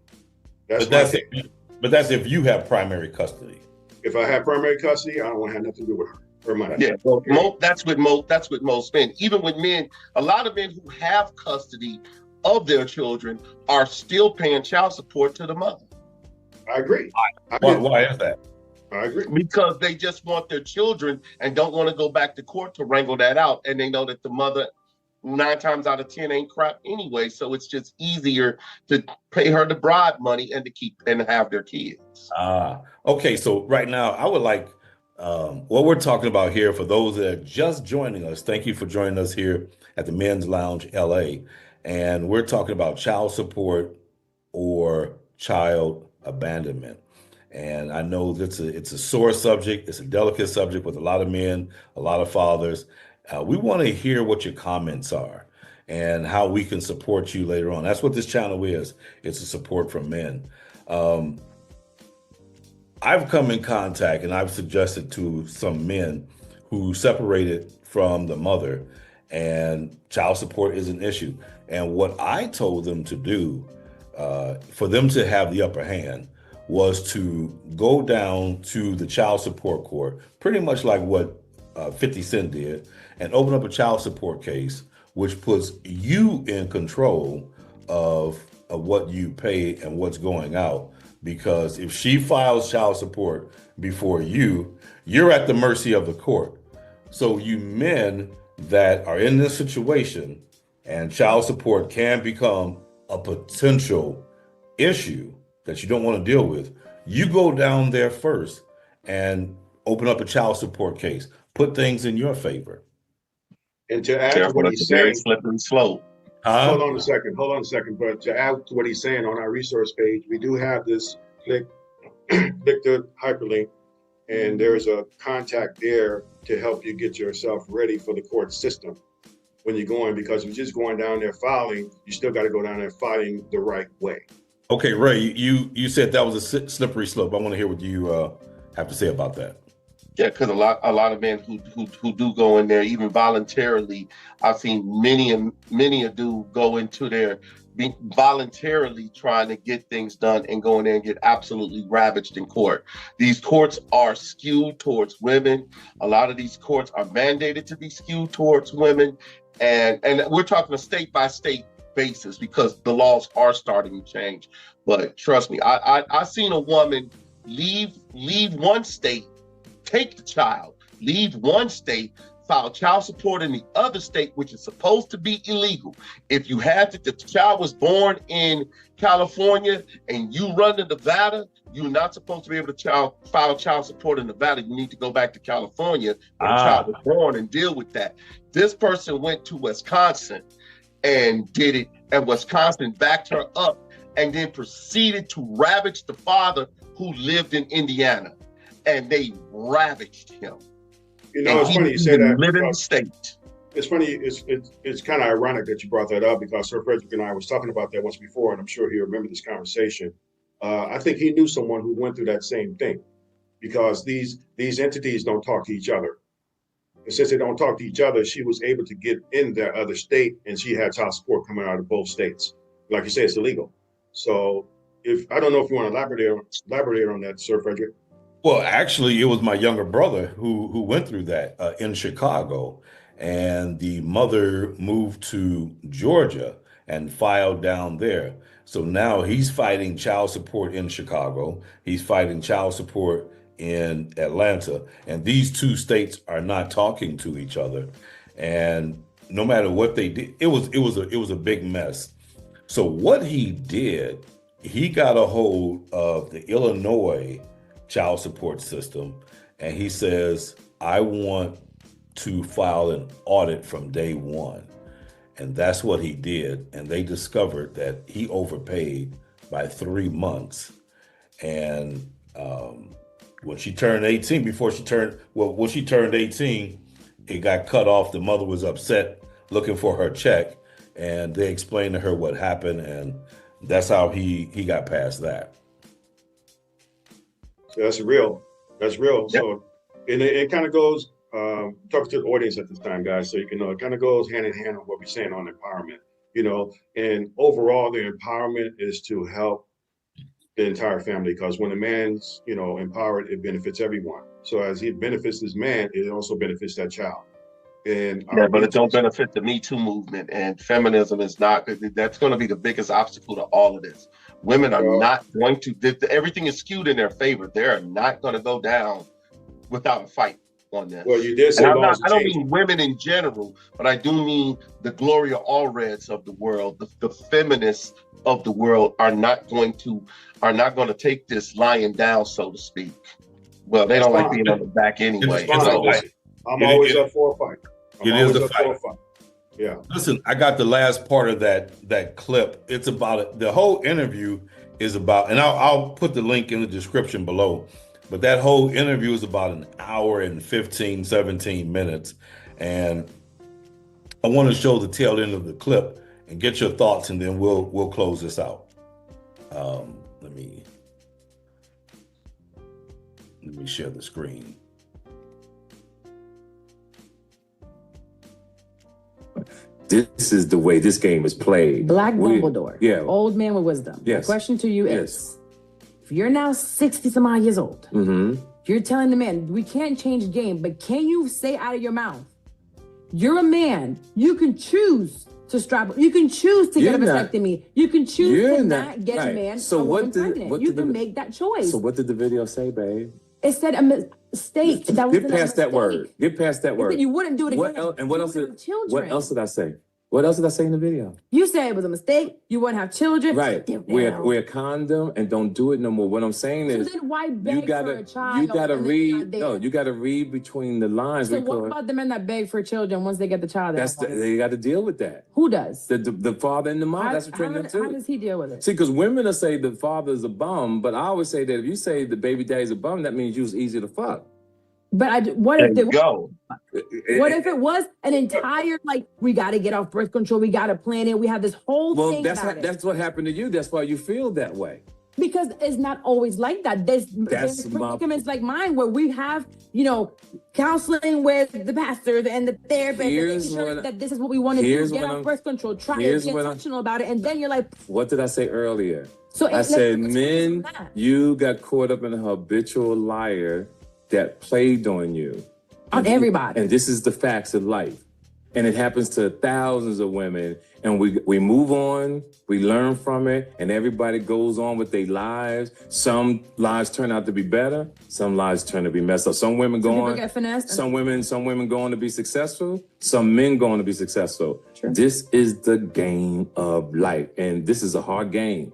Speaker 3: But
Speaker 2: that's if you have primary custody.
Speaker 3: If I have primary custody, I don't want to have nothing to do with her money.
Speaker 4: Yeah, well, that's with most men. Even with men, a lot of men who have custody of their children are still paying child support to the mother.
Speaker 3: I agree.
Speaker 2: Why is that?
Speaker 3: I agree.
Speaker 4: Because they just want their children and don't want to go back to court to wrangle that out, and they know that the mother 9 times out of 10 ain't crap anyway, so it's just easier to pay her the bribe money and to keep and have their kids.
Speaker 2: Okay, so right now I would like what we're talking about here for those that are just joining us. Thank you for joining us here at the Men's Lounge LA, and we're talking about child support or child abandonment. And I know it's a sore subject, it's a delicate subject with a lot of men, a lot of fathers. We want to hear what your comments are and how we can support you later on. That's what this channel is. It's a support from men. I've come in contact and I've suggested to some men who separated from the mother and child support is an issue. And what I told them to do for them to have the upper hand was to go down to the child support court, pretty much like what 50 Cent did, and open up a child support case, which puts you in control of what you pay and what's going out. Because if she files child support before you're at the mercy of the court. So you men that are in this situation and child support can become a potential issue that you don't want to deal with, you go down there first and open up a child support case. Put things in your favor.
Speaker 3: And to add to what he's saying,
Speaker 4: very slippery slope.
Speaker 3: Hold on a second. But to add to what he's saying, on our resource page, we do have this click the hyperlink, and there's a contact there to help you get yourself ready for the court system when you're going, because if you're just going down there filing, you still got to go down there filing the right way.
Speaker 2: Okay, Ray, you said that was a slippery slope. I want to hear what you have to say about that.
Speaker 4: Yeah, because a lot of men who do go in there, even voluntarily, I've seen many do go into there voluntarily trying to get things done and go in there and get absolutely ravaged in court. These courts are skewed towards women. A lot of these courts are mandated to be skewed towards women, and we're talking a state by state basis because the laws are starting to change. But trust me, I seen a woman leave one state, take the child, leave one state, file child support in the other state, which is supposed to be illegal. If you had the child was born in California and you run to Nevada, you're not supposed to be able to file child support in Nevada. You need to go back to California where the child was born and deal with that. This person went to Wisconsin and did it, and Wisconsin backed her up and then proceeded to ravage the father who lived in Indiana. And they ravaged him.
Speaker 3: You know, it's funny you say that.
Speaker 4: Live in the state.
Speaker 3: It's funny. It's kind of ironic that you brought that up, because Sir Frederick and I was talking about that once before, and I'm sure he'll remember this conversation. I think he knew someone who went through that same thing, because these entities don't talk to each other. And since they don't talk to each other, she was able to get in their other state, and she had child support coming out of both states. Like you say, it's illegal. So I don't know if you want to elaborate on that, Sir Frederick.
Speaker 2: Well, actually, it was my younger brother who went through that in Chicago, and the mother moved to Georgia and filed down there. So now he's fighting child support in Chicago. He's fighting child support in Atlanta, and these two states are not talking to each other. And no matter what they did, it was a big mess. So what he did, he got a hold of the Illinois child support system, and he says, I want to file an audit from day one. And that's what he did. And they discovered that he overpaid by 3 months. And when she turned 18, when she turned 18, it got cut off. The mother was upset looking for her check. And they explained to her what happened. And that's how he got past that.
Speaker 3: That's real. That's real.
Speaker 4: Yep.
Speaker 3: So, and it kind of goes, talking to the audience at this time, guys, so you can know, it kind of goes hand in hand on what we're saying on empowerment, you know, and overall the empowerment is to help the entire family, because when a man's, you know, empowered, it benefits everyone. So as he benefits this man, it also benefits that child. And
Speaker 4: yeah, but it don't benefit the Me Too movement, and feminism is not. That's going to be the biggest obstacle to all of this. Women are not going to. Everything is skewed in their favor. They're not going to go down without a fight on this.
Speaker 3: Well, you did say
Speaker 4: I don't mean women in general, but I do mean the Gloria Allreds of the world, the feminists of the world are not going to take this lying down, so to speak. Well, they don't like being on the back anyway.
Speaker 3: I'm always up for a fight.
Speaker 2: It is a fight.
Speaker 3: Yeah.
Speaker 2: Listen, I got the last part of that clip. It's about it. The whole interview is about, and I'll put the link in the description below. But that whole interview is about an hour and 15, 17 minutes. And I want to show the tail end of the clip and get your thoughts, and then we'll close this out. Let me share the screen.
Speaker 6: This is the way this game is played.
Speaker 7: Black Dumbledore.
Speaker 6: Yeah.
Speaker 7: Old man with wisdom.
Speaker 6: Yes.
Speaker 7: The question to you is, if you're now 60 some odd years old,
Speaker 6: Mm-hmm.
Speaker 7: you're telling the man, we can't change the game, but can you say out of your mouth, you're a man, you can choose to strap, you can choose to get a vasectomy, you can choose to not get a man or woman pregnant. You can make that choice.
Speaker 6: So what did the video say, babe?
Speaker 7: It said a mistake. That was
Speaker 6: Get past that word. Get past that word.
Speaker 7: You wouldn't do it again.
Speaker 6: What else? And what else?
Speaker 7: Children.
Speaker 6: What else did I say? What else did I say in the video?
Speaker 7: You said it was a mistake. You wouldn't have children.
Speaker 6: Right. Wear a condom and don't do it no more. What I'm saying is,
Speaker 7: then why beg for a child?
Speaker 6: you gotta read. No, you gotta read between the lines.
Speaker 7: So what about the men that beg for children once they get the child?
Speaker 6: They got to deal with that.
Speaker 7: Who does?
Speaker 6: The father and the mom. That's what them too.
Speaker 7: How does he deal with it?
Speaker 6: See, because women will say the father's a bum, but I always say that if you say the baby daddy's a bum, that means you was easy to fuck.
Speaker 7: But what if it was an entire, like, we got to get off birth control, we got to plan it, we have this whole thing about it.
Speaker 6: That's what happened to you. That's why you feel that way.
Speaker 7: Because it's not always like that. There's predicaments like mine where we have, counseling with the pastors and the therapists, that this is what we want to do. Get off birth control, try to be intentional about it, and then you're like,
Speaker 6: what did I say earlier? So I said, men, you got caught up in a habitual liar that played on you.
Speaker 7: On everybody.
Speaker 6: And this is the facts of life. And it happens to thousands of women. And we move on, we learn from it, and everybody goes on with their lives. Some lives turn out to be better, some lives turn to be messed up. Some women go on, some women go on to be successful, some men go on to be successful. Sure. This is the game of life. And this is a hard game.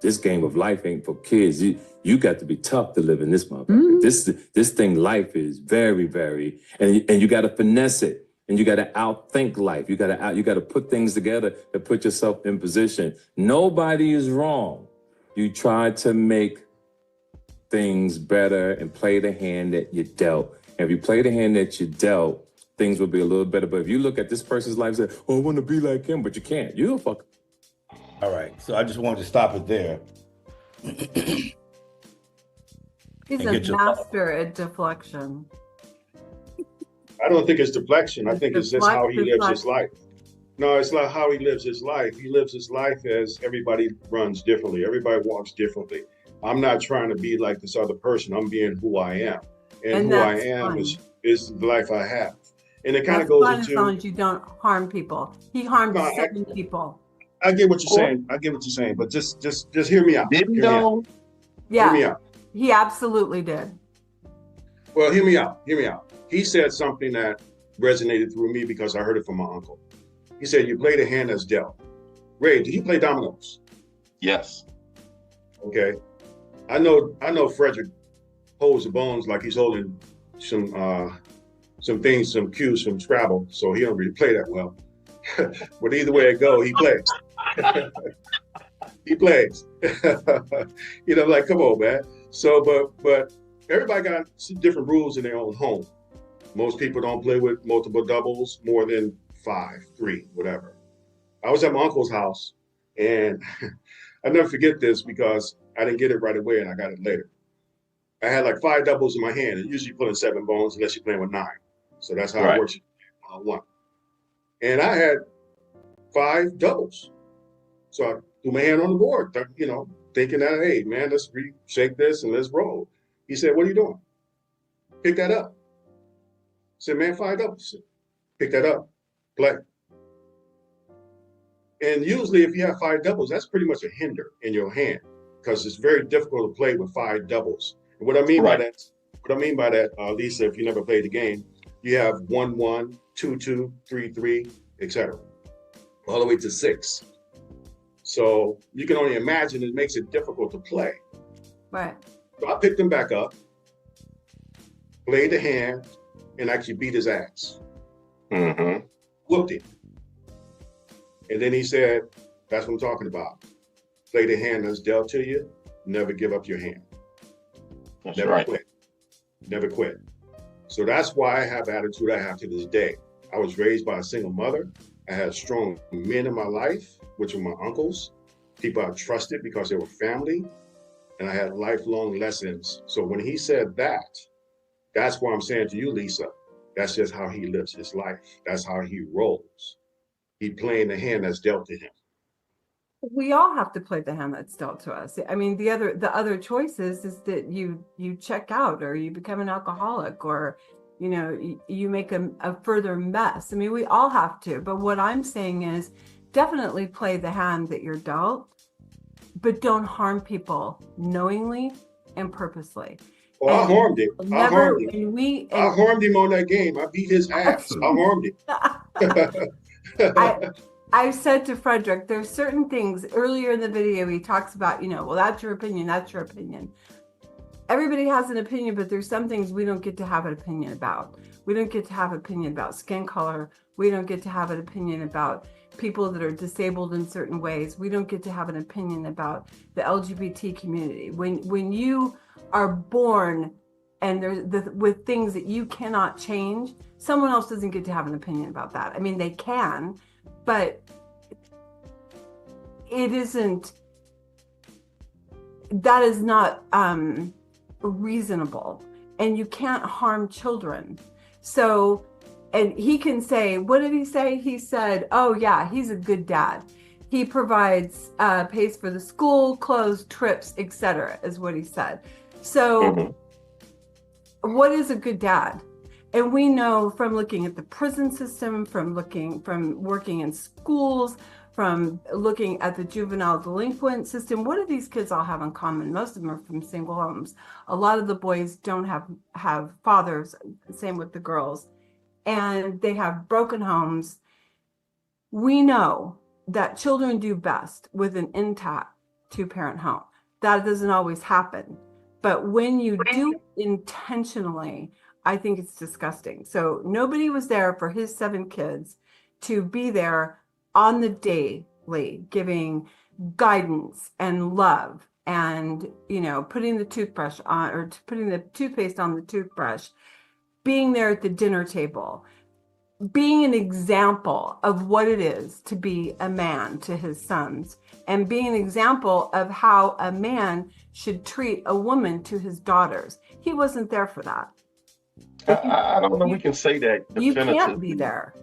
Speaker 6: This game of life ain't for kids. You got to be tough to live in this motherfucker. Mm-hmm. This thing, life is very, very, and you got to finesse it, and you got to outthink life. You got to put things together to put yourself in position. Nobody is wrong. You try to make things better and play the hand that you dealt. And if you play the hand that you dealt, things will be a little better. But if you look at this person's life and say, "Oh, I want to be like him," but you can't. You're a fucker.
Speaker 2: All right, so I just wanted to stop it there.
Speaker 5: He's a master at deflection.
Speaker 3: I don't think it's deflection. I think it's just how he lives his life. No, it's not how he lives his life. He lives his life as everybody runs differently. Everybody walks differently. I'm not trying to be like this other person. I'm being who I am. And who I am is the life I have. And it kind of goes into... As
Speaker 5: long as you don't harm people. He harmed certain people.
Speaker 3: I get what you're saying. But just hear me out.
Speaker 5: Yeah.
Speaker 3: Hear me out.
Speaker 5: He absolutely did.
Speaker 3: Well, hear me out. He said something that resonated through me because I heard it from my uncle. He said, "You play the hand that's dealt." Ray, did he play dominoes?
Speaker 4: Yes.
Speaker 3: Okay. I know Frederick holds the bones like he's holding some some things, some cues from Scrabble, so he don't really play that well. But either way it go, he plays. He plays. You know, like, come on, man. So, but everybody got some different rules in their own home. Most people don't play with multiple doubles more than 5, 3, whatever. I was at my uncle's house, and I'll never forget this because I didn't get it right away and I got it later. I had like 5 doubles in my hand, and usually pulling 7 bones unless you're playing with 9. So that's how it works. One. And I had 5 doubles. So I threw my hand on the board, you know, thinking that, hey, man, let's shake this and let's roll. He said, what are you doing? Pick that up. I said, man, 5 doubles. Pick that up. Play. And usually if you have 5 doubles, that's pretty much a hinder in your hand because it's very difficult to play with 5 doubles. And what I mean by that, Lisa, if you never played the game, you have 1-1, 2-2, 3-3, etc., all the way to 6. So you can only imagine it makes it difficult to play.
Speaker 5: Right.
Speaker 3: So I picked him back up, played the hand, and actually beat his ass.
Speaker 4: Mm-hmm.
Speaker 3: Whooped him. And then he said, that's what I'm talking about. Play the hand that's dealt to you. Never give up your hand.
Speaker 4: That's
Speaker 3: never
Speaker 4: right.
Speaker 3: quit. Never quit. So that's why I have the attitude I have to this day. I was raised by a single mother. I had strong men in my life, which were my uncles, people I trusted because they were family, and I had lifelong lessons. So when he said that, that's why I'm saying to you, Lisa, that's just how he lives his life. That's how he rolls. He playing the hand that's dealt to him.
Speaker 5: We all have to play the hand that's dealt to us. I mean, the other choices is that you check out, or you become an alcoholic, or you know, you make a further mess. I mean, we all have to. But what I'm saying is, definitely play the hand that you're dealt, but don't harm people knowingly and purposely.
Speaker 3: Well, I harmed him. I harmed him on that game. I beat his ass. I harmed him.
Speaker 5: I said to Frederick, there's certain things earlier in the video, he talks about, you know, well, that's your opinion. That's your opinion. Everybody has an opinion, but there's some things we don't get to have an opinion about. We don't get to have an opinion about skin color. We don't get to have an opinion about people that are disabled in certain ways. We don't get to have an opinion about the LGBT community. When you are born and with things that you cannot change, someone else doesn't get to have an opinion about that. I mean, they can, but it isn't, that is not reasonable, and you can't harm children. So, and he can say, what did he say? He said, oh yeah, he's a good dad. He provides, pays for the school, clothes, trips, etc., is what he said. So what is a good dad? And we know from looking at the prison system, from working in schools, from looking at the juvenile delinquent system, what do these kids all have in common? Most of them are from single homes. A lot of the boys don't have fathers, same with the girls, and they have broken homes. We know that children do best with an intact 2-parent home. That doesn't always happen. But when you do it intentionally, I think it's disgusting. So nobody was there for his 7 kids to be there on the daily, giving guidance and love, and, you know, putting the toothbrush on, or putting the toothpaste on the toothbrush, being there at the dinner table, being an example of what it is to be a man to his sons, and being an example of how a man should treat a woman to his daughters. He wasn't there for that.
Speaker 4: I don't know if we can say that definitively.
Speaker 5: You can't be there.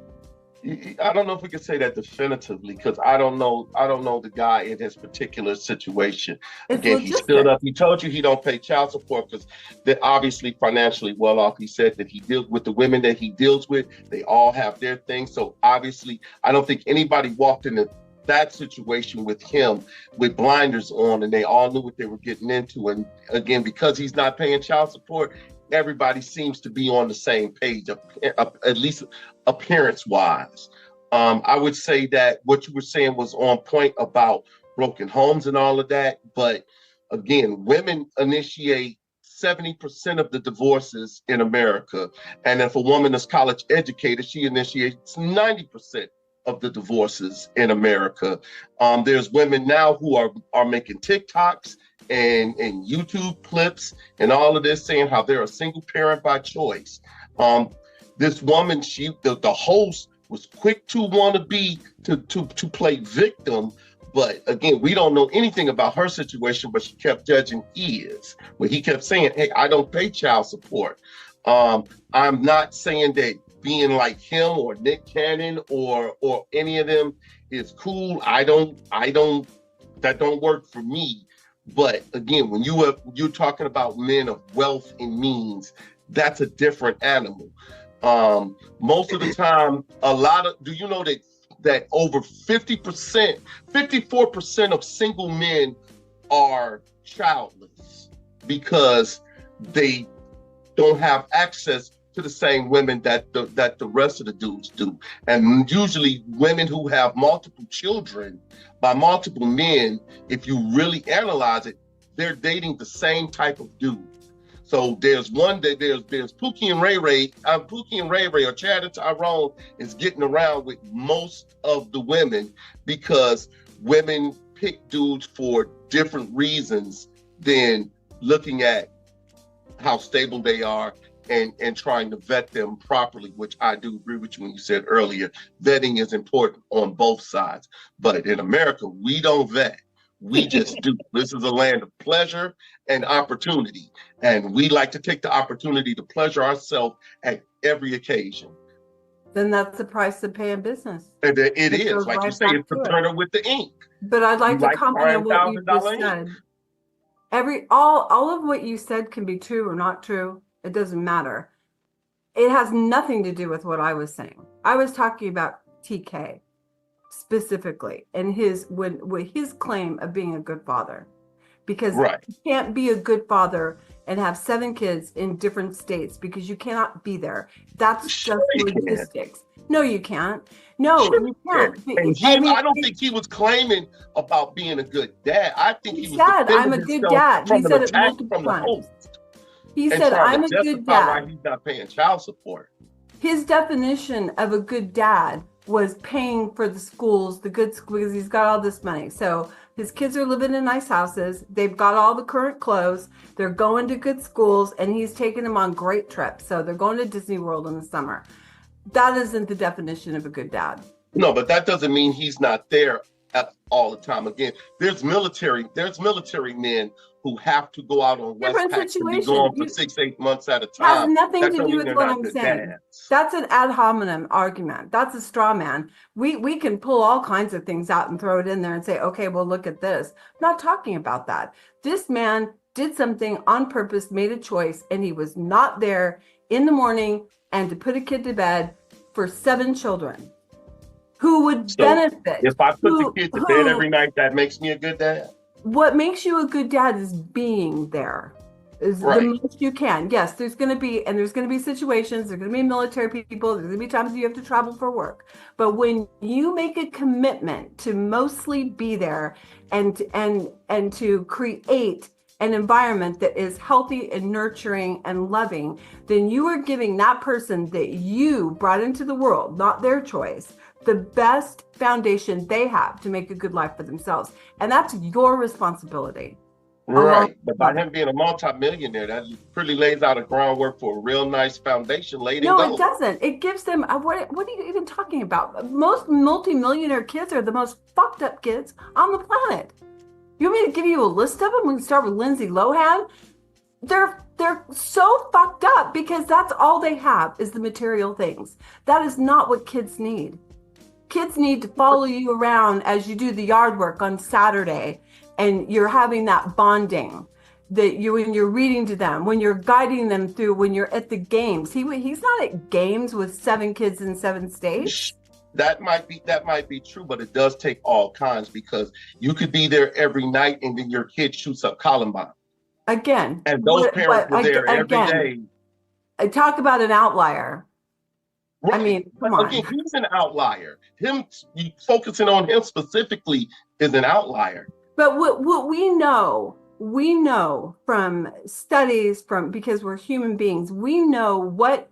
Speaker 4: I don't know if we can say that definitively, because I don't know the guy in his particular situation. Again, he stood up. He told you he don't pay child support because they're obviously financially well off. He said that he deals with the women that he deals with. They all have their things. So obviously, I don't think anybody walked into that situation with him with blinders on, and they all knew what they were getting into. And again, because he's not paying child support, everybody seems to be on the same page, at least appearance-wise. I would say that what you were saying was on point about broken homes and all of that. But again, women initiate 70% of the divorces in America. And if a woman is college educated, she initiates 90% of the divorces in America. There's women now who are making TikToks and YouTube clips and all of this, saying how they're a single parent by choice. This woman, the host, was quick to want to play victim. But again, we don't know anything about her situation, but she kept judging his. When he kept saying, hey, I don't pay child support. I'm not saying that being like him or Nick Cannon or any of them is cool. That don't work for me. But again, when you're talking about men of wealth and means, that's a different animal. Most of the time, do you know that over 50%, 54% of single men are childless because they don't have access to the same women that the rest of the dudes do. And usually women who have multiple children by multiple men, if you really analyze it, they're dating the same type of dude. So there's Pookie and Ray Ray. Pookie and Ray Ray or Chad and Tyrone is getting around with most of the women because women pick dudes for different reasons than looking at how stable they are and trying to vet them properly, which I do agree with you when you said earlier, vetting is important on both sides. But in America, we don't vet. We just do. This is a land of pleasure and opportunity. And we like to take the opportunity to pleasure ourselves at every occasion.
Speaker 5: Then that's the price to pay in business.
Speaker 4: And it is, like you say, it's the burner with the ink.
Speaker 5: But I'd like to comment on what you just said. All of what you said can be true or not true. It doesn't matter. It has nothing to do with what I was saying. I was talking about TK specifically and his claim of being a good father, because you can't be a good father and have 7 kids in different states because you cannot be there. That's just logistics. No, you can't. No, you can't.
Speaker 4: And I don't think he was claiming about being a good dad. I think he was
Speaker 5: said, I'm a good dad. He said it multiple times. He said, I'm a good dad.
Speaker 4: Why he's not paying child support.
Speaker 5: His definition of a good dad was paying for the schools, the good schools, because he's got all this money. So his kids are living in nice houses. They've got all the current clothes. They're going to good schools, and he's taking them on great trips. So they're going to Disney World in the summer. That isn't the definition of a good dad.
Speaker 4: No, but that doesn't mean he's not there all the time. Again, there's military men who have to go out on West Pack and be gone for 6-8 months at a time.
Speaker 5: Has nothing to do with what I'm saying. That's an ad hominem argument. That's a straw man. We can pull all kinds of things out and throw it in there and say, okay, well, look at this. I'm not talking about that. This man did something on purpose, made a choice, and he was not there in the morning and to put a kid to bed for 7 children who would benefit.
Speaker 4: If I put the kid to bed every night, that makes me a good dad.
Speaker 5: What makes you a good dad is being there, is the most you can. Yes, there's going to be situations, there's going to be military people, there's going to be times you have to travel for work. But when you make a commitment to mostly be there and to create an environment that is healthy and nurturing and loving, then you are giving that person that you brought into the world, not their choice, the best foundation they have to make a good life for themselves. And that's your responsibility.
Speaker 4: Right. But by him being a multimillionaire, that really lays out a groundwork for a real nice foundation laid in gold.
Speaker 5: No, it doesn't. It gives them, what are you even talking about? Most multimillionaire kids are the most fucked up kids on the planet. You want me to give you a list of them? We can start with Lindsay Lohan. They're so fucked up because that's all they have is the material things. That is not what kids need. Kids need to follow you around as you do the yard work on Saturday, and you're having that bonding that when you're reading to them, when you're guiding them through, when you're at the games. He's not at games with 7 kids in 7 states.
Speaker 4: That might be true, but it does take all kinds, because you could be there every night and then your kid shoots up Columbine.
Speaker 5: Again.
Speaker 4: And those parents were there every day.
Speaker 5: Talk about an outlier. Right. I mean, come on.
Speaker 4: Again, he's an outlier. Focusing on him specifically is an outlier.
Speaker 5: But what we know we know from studies, because we're human beings, we know what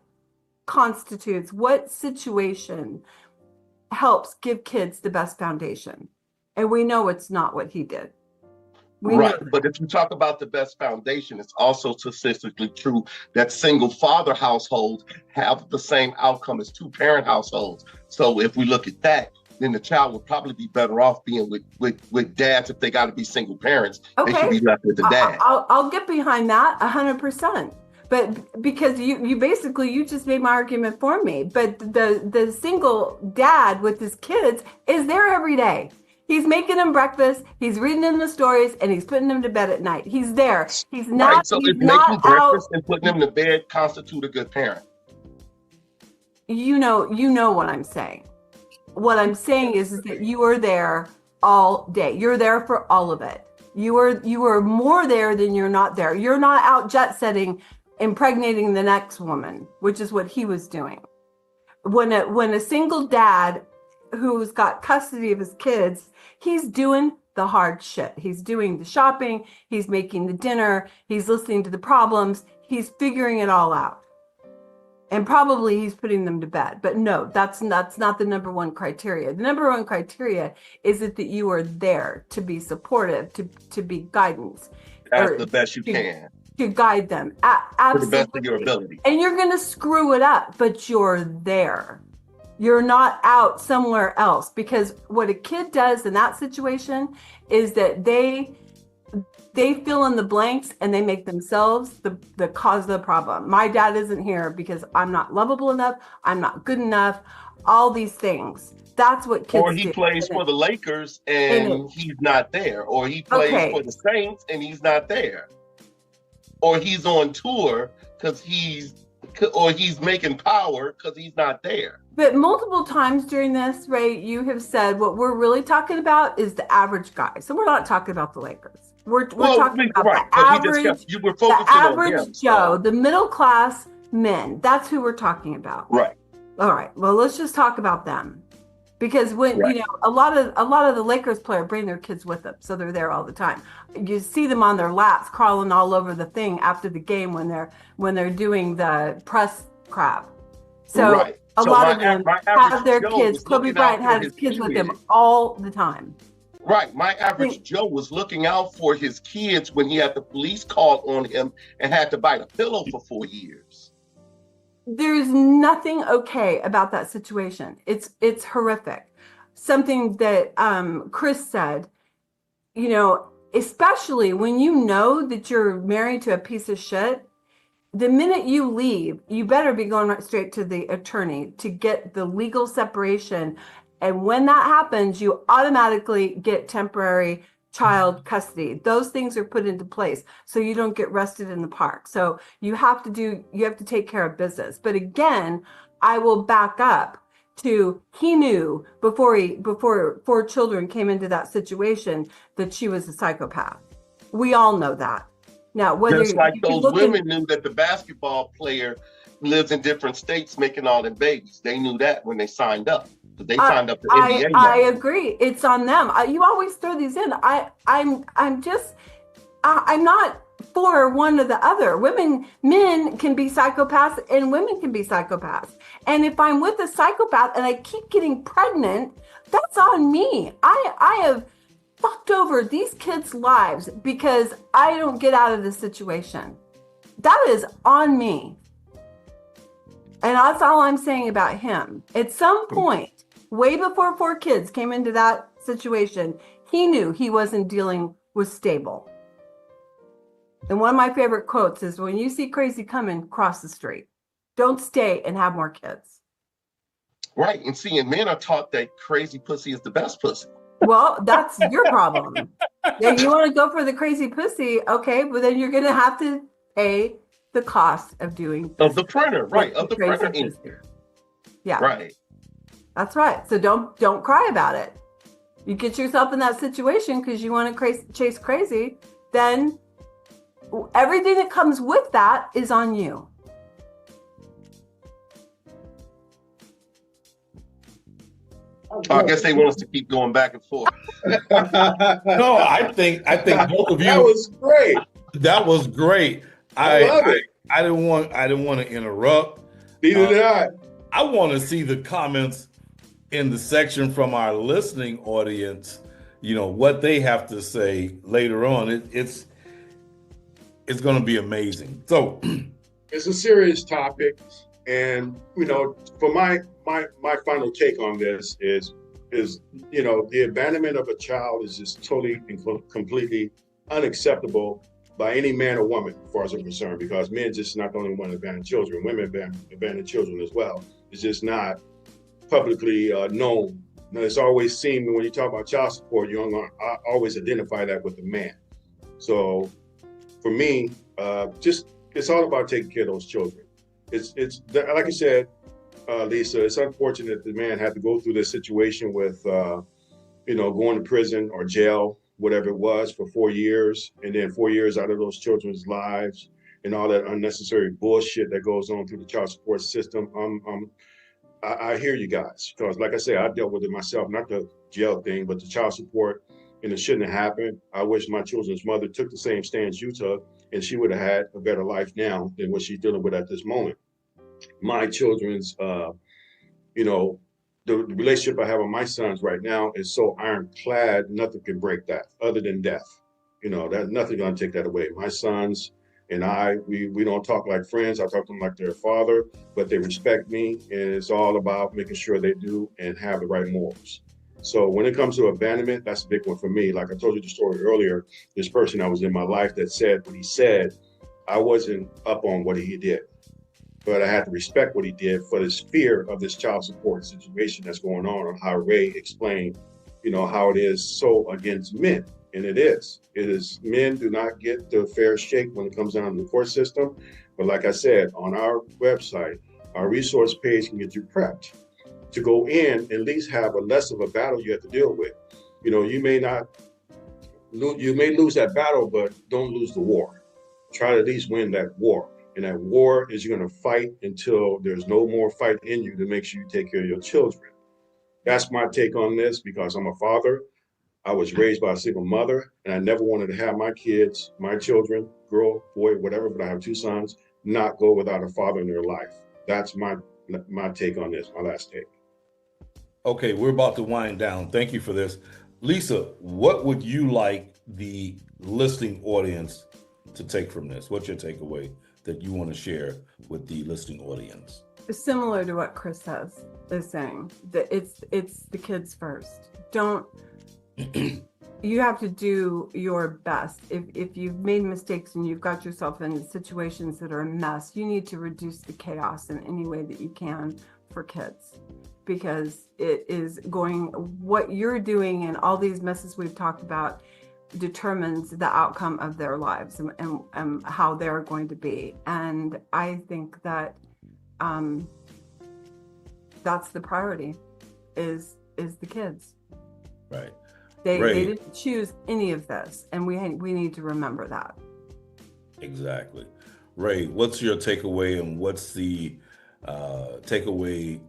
Speaker 5: constitutes, what situation helps give kids the best foundation. And we know it's not what he did.
Speaker 4: Right, but if you talk about the best foundation, it's also statistically true that single father households have the same outcome as two parent households. So if we look at that, then the child would probably be better off being with dads. If they got to be single parents,
Speaker 5: okay,
Speaker 4: they should be left with the dad.
Speaker 5: I'll get behind that 100%. But because you basically, you just made my argument for me. But the single dad with his kids is there every day. He's making them breakfast, he's reading them the stories, and he's putting them to bed at night. He's there. He's not.
Speaker 4: Right. So if making breakfast and putting them to bed constitute a good parent.
Speaker 5: You know what I'm saying. What I'm saying is that you are there all day. You're there for all of it. You are more there than you're not there. You're not out jet setting, impregnating the next woman, which is what he was doing. When a single dad who's got custody of his kids, he's doing the hard shit. He's doing the shopping, he's making the dinner, he's listening to the problems, he's figuring it all out. And probably he's putting them to bed. But no, that's not the number one criteria. The number one criteria is that you are there to be supportive, to be guidance.
Speaker 4: As the best you can.
Speaker 5: To guide them. Absolutely.
Speaker 4: To the best of your ability.
Speaker 5: And you're going to screw it up, but you're there. You're not out somewhere else, because what a kid does in that situation is that they fill in the blanks and they make themselves the cause of the problem. My dad isn't here because I'm not lovable enough. I'm not good enough. All these things. That's what kids do.
Speaker 4: Or he plays for the Lakers and he's not there. Or he plays for the Saints and he's not there. Or he's on tour because he's making power because he's not there.
Speaker 5: But multiple times during this, Ray, you have said what we're really talking about is the average guy. So we're not talking about the Lakers. We're talking about the average Joe, the middle class men. That's who we're talking about.
Speaker 4: Right.
Speaker 5: All right. Well, let's just talk about them. Because when a lot of the Lakers players bring their kids with them, so they're there all the time. You see them on their laps crawling all over the thing after the game when they're doing the press crab. So a lot of them have their kids. Kobe Bryant had his kids with him all the time.
Speaker 4: Right. My average Joe was looking out for his kids when he had the police call on him and had to bite a pillow for 4 years.
Speaker 5: There's nothing okay about that situation. It's horrific. Something that Chris said, especially when you know that you're married to a piece of shit, the minute you leave, you better be going right straight to the attorney to get the legal separation. And when that happens, you automatically get temporary child custody. Those things are put into place so you don't get arrested in the park. So you have to take care of business. But again, I will back up to he knew before 4 children came into that situation that she was a psychopath. We all know that. Now, whether
Speaker 4: just like those women knew that the basketball player lives in different states making all their babies. They knew that when they signed up. They signed up to NBA.
Speaker 5: I agree. It's on them. You always throw these in. I'm not for one or the other. Men can be psychopaths and women can be psychopaths. And if I'm with a psychopath and I keep getting pregnant, that's on me. I have fucked over these kids' lives because I don't get out of this situation. That is on me. And that's all I'm saying about him. At some point, way before 4 kids came into that situation, he knew he wasn't dealing with stable. And one of my favorite quotes is, when you see crazy coming, cross the street. Don't stay and have more kids.
Speaker 4: Right. And seeing men are taught that crazy pussy is the best pussy.
Speaker 5: Well, that's your problem. Yeah, you want to go for the crazy pussy, okay, but then you're going to have to pay the cost of doing
Speaker 4: of the printer, right? Of the printer ink.
Speaker 5: Yeah,
Speaker 4: right.
Speaker 5: That's right. So don't cry about it. You get yourself in that situation because you want to chase crazy, then everything that comes with that is on you.
Speaker 4: I guess they want us to keep going back and forth.
Speaker 2: No, I think both of you.
Speaker 3: That was great.
Speaker 2: That was great.
Speaker 3: I love it.
Speaker 2: I didn't want to interrupt.
Speaker 3: Neither did I.
Speaker 2: I want to see the comments in the section from our listening audience. You know what they have to say later on. It's going to be amazing. So
Speaker 3: it's a serious topic, and for my final take on this is the abandonment of a child is just totally and completely unacceptable by any man or woman, as far as I'm concerned, because men just not the only one to abandon children. Women abandon children as well. It's just not publicly known. Now, it's always seemed when you talk about child support, you're going to always identify that with the man. So for me, it's all about taking care of those children. It's like I said, Lisa, it's unfortunate the man had to go through this situation with, going to prison or jail, whatever it was, for 4 years, and then 4 years out of those children's lives and all that unnecessary bullshit that goes on through the child support system. I hear you guys, because like I said, I dealt with it myself, not the jail thing, but the child support, and it shouldn't have happened. I wish my children's mother took the same stance you took, and she would have had a better life now than what she's dealing with at this moment. My children's, the relationship I have with my sons right now is so ironclad, nothing can break that other than death. That nothing gonna take that away. My sons and we don't talk like friends. I talk to them like their father, but they respect me, and it's all about making sure they do and have the right morals. So when it comes to abandonment, that's a big one for me. Like I told you the story earlier, this person that was in my life that said what he said, I wasn't up on what he did, but I had to respect what he did for this fear of this child support situation that's going on how Ray explained, how it is so against men. And it is. Men do not get the fair shake when it comes down to the court system. But like I said, on our website, our resource page can get you prepped to go in and at least have less of a battle you have to deal with. You may lose that battle, but don't lose the war. Try to at least win that war. And that war is you're going to fight until there's no more fight in you to make sure you take care of your children. That's my take on this, because I'm a father. I was raised by a single mother, and I never wanted to have my kids, my children, girl, boy, whatever, but I have 2 sons, not go without a father in their life. That's my take on this, my last take.
Speaker 2: Okay, we're about to wind down. Thank you for this. Lisa, what would you like the listening audience to take from this? What's your takeaway that you want to share with the listening audience?
Speaker 5: Similar to what Chris is saying, that it's the kids first. You have to do your best. If you've made mistakes and you've got yourself in situations that are a mess, you need to reduce the chaos in any way that you can for kids, because what you're doing and all these messes we've talked about determines the outcome of their lives and how they're going to be. And I think that that's the priority is the kids.
Speaker 2: Right.
Speaker 5: They didn't choose any of this, and we need to remember that.
Speaker 2: Exactly. Ray, what's your takeaway, and what's the takeaway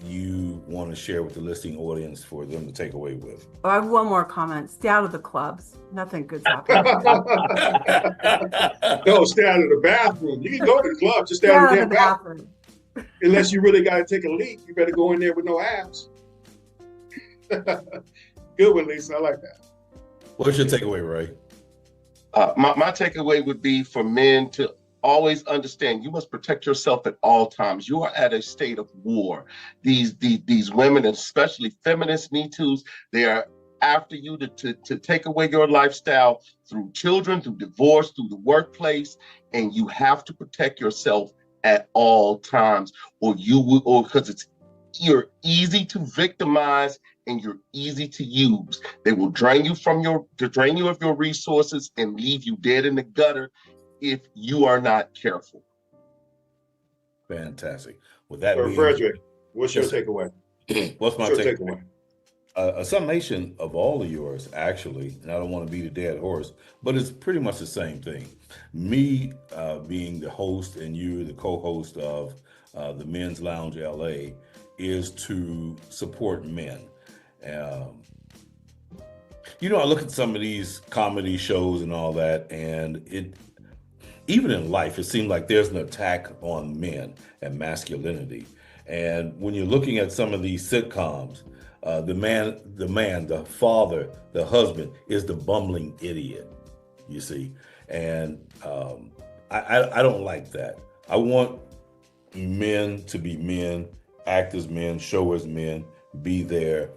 Speaker 2: you want to share with the listening audience for them to take away with?
Speaker 5: I have one more comment. Stay out of the clubs. Nothing good's happening.
Speaker 3: No, stay out of the bathroom. You can go to the club, just stay out of the bathroom. Unless you really got to take a leak, you better go in there with no abs. Good one, Lisa. I like that.
Speaker 2: What's your takeaway, Ray?
Speaker 4: My takeaway would be for men to always understand you must protect yourself at all times. You are at a state of war. These women, especially feminist Me Too's, they are after you to take away your lifestyle through children, through divorce, through the workplace, and you have to protect yourself at all times, or because you're easy to victimize and you're easy to use. They will drain you of your resources and leave you dead in the gutter if you are not careful.
Speaker 2: Fantastic. With that,
Speaker 3: Frederick, what's your takeaway?
Speaker 2: What's my takeaway? A summation of all of yours, actually, and I don't want to beat a dead horse, but it's pretty much the same thing. Me being the host and you the co-host of the Men's Lounge LA is to support men. Um, I look at some of these comedy shows and all that, and even in life, it seems like there's an attack on men and masculinity. And when you're looking at some of these sitcoms, the father, the husband is the bumbling idiot, you see. And I don't like that. I want men to be men, act as men, show as men, be there,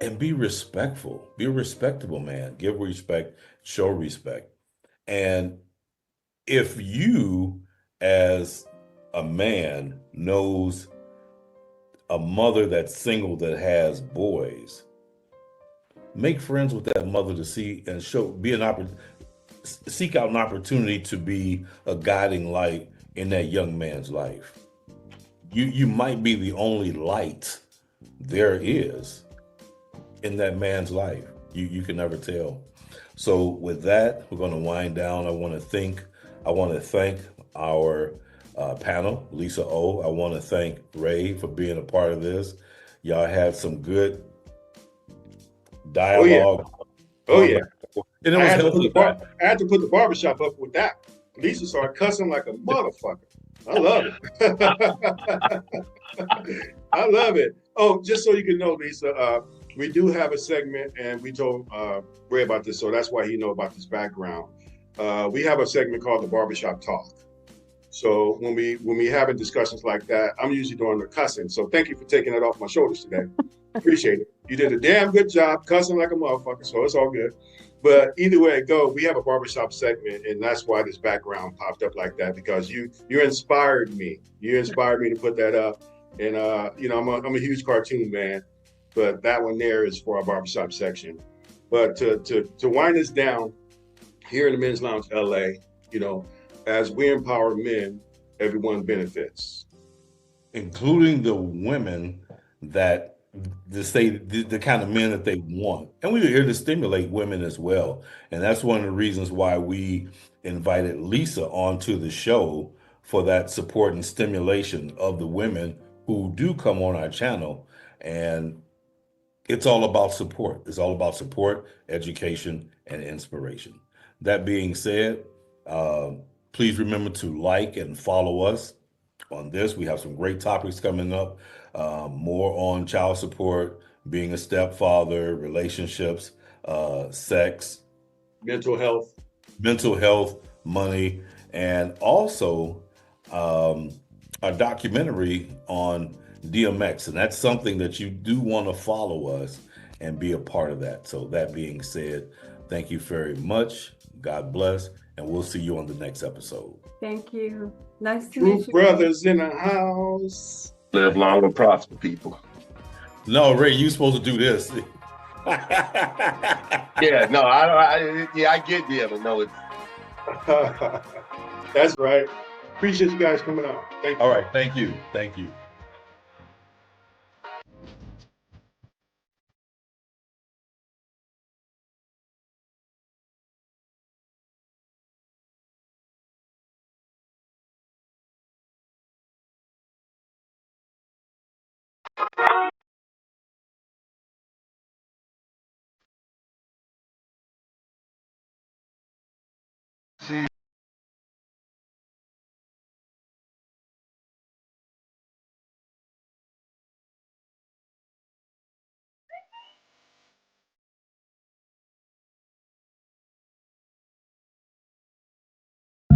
Speaker 2: and be respectful. Be a respectable man. Give respect, show respect. And if you, as a man, knows a mother that's single that has boys, make friends with that mother to see and seek out an opportunity to be a guiding light in that young man's life. You might be the only light there is in that man's life. You can never tell. So with that, we're going to wind down. I want to thank our panel, Lisa O. I want to thank Ray for being a part of this. Y'all had some good dialogue.
Speaker 3: Oh yeah.
Speaker 2: And it was
Speaker 3: I had to put the barbershop up with that. Lisa started cussing like a motherfucker. I love it. I love it. Oh, just so you can know, Lisa, we do have a segment, and we told Ray about this, so that's why he know about this background. We have a segment called the Barbershop Talk. So when we having discussions like that, I'm usually doing the cussing. So thank you for taking it off my shoulders today. Appreciate it. You did a damn good job cussing like a motherfucker, so it's all good. But either way it go, we have a barbershop segment, and that's why this background popped up like that, because you inspired me. You inspired me to put that up. And I'm a huge cartoon man, but that one there is for our barbershop section. But to wind this down, here in the Men's Lounge LA, as we empower men, everyone benefits.
Speaker 2: Including the women that the kind of men that they want. And we're here to stimulate women as well. And that's one of the reasons why we invited Lisa onto the show, for that support and stimulation of the women who do come on our channel. And it's all about support. It's all about support, education, and inspiration. That being said, please remember to like and follow us on this. We have some great topics coming up, more on child support, being a stepfather, relationships, sex,
Speaker 3: mental health,
Speaker 2: money, and also a documentary on DMX. And that's something that you do want to follow us and be a part of that. So that being said, thank you very much. God bless. And we'll see you on the next episode.
Speaker 5: Thank you. Nice to
Speaker 3: True
Speaker 5: meet you.
Speaker 3: brothers in the house.
Speaker 4: Live long and prosper, people.
Speaker 2: No, Ray, you're supposed to do this.
Speaker 4: Yeah, no, I get the other. No, it's
Speaker 3: That's right. Appreciate you guys coming out. Thank you.
Speaker 2: All right. Thank you. Thank you.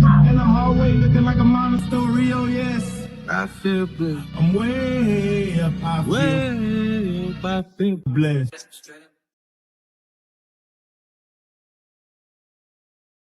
Speaker 1: In the hallway looking like a monastery, oh yes. I feel blessed. I'm way up, I feel blessed.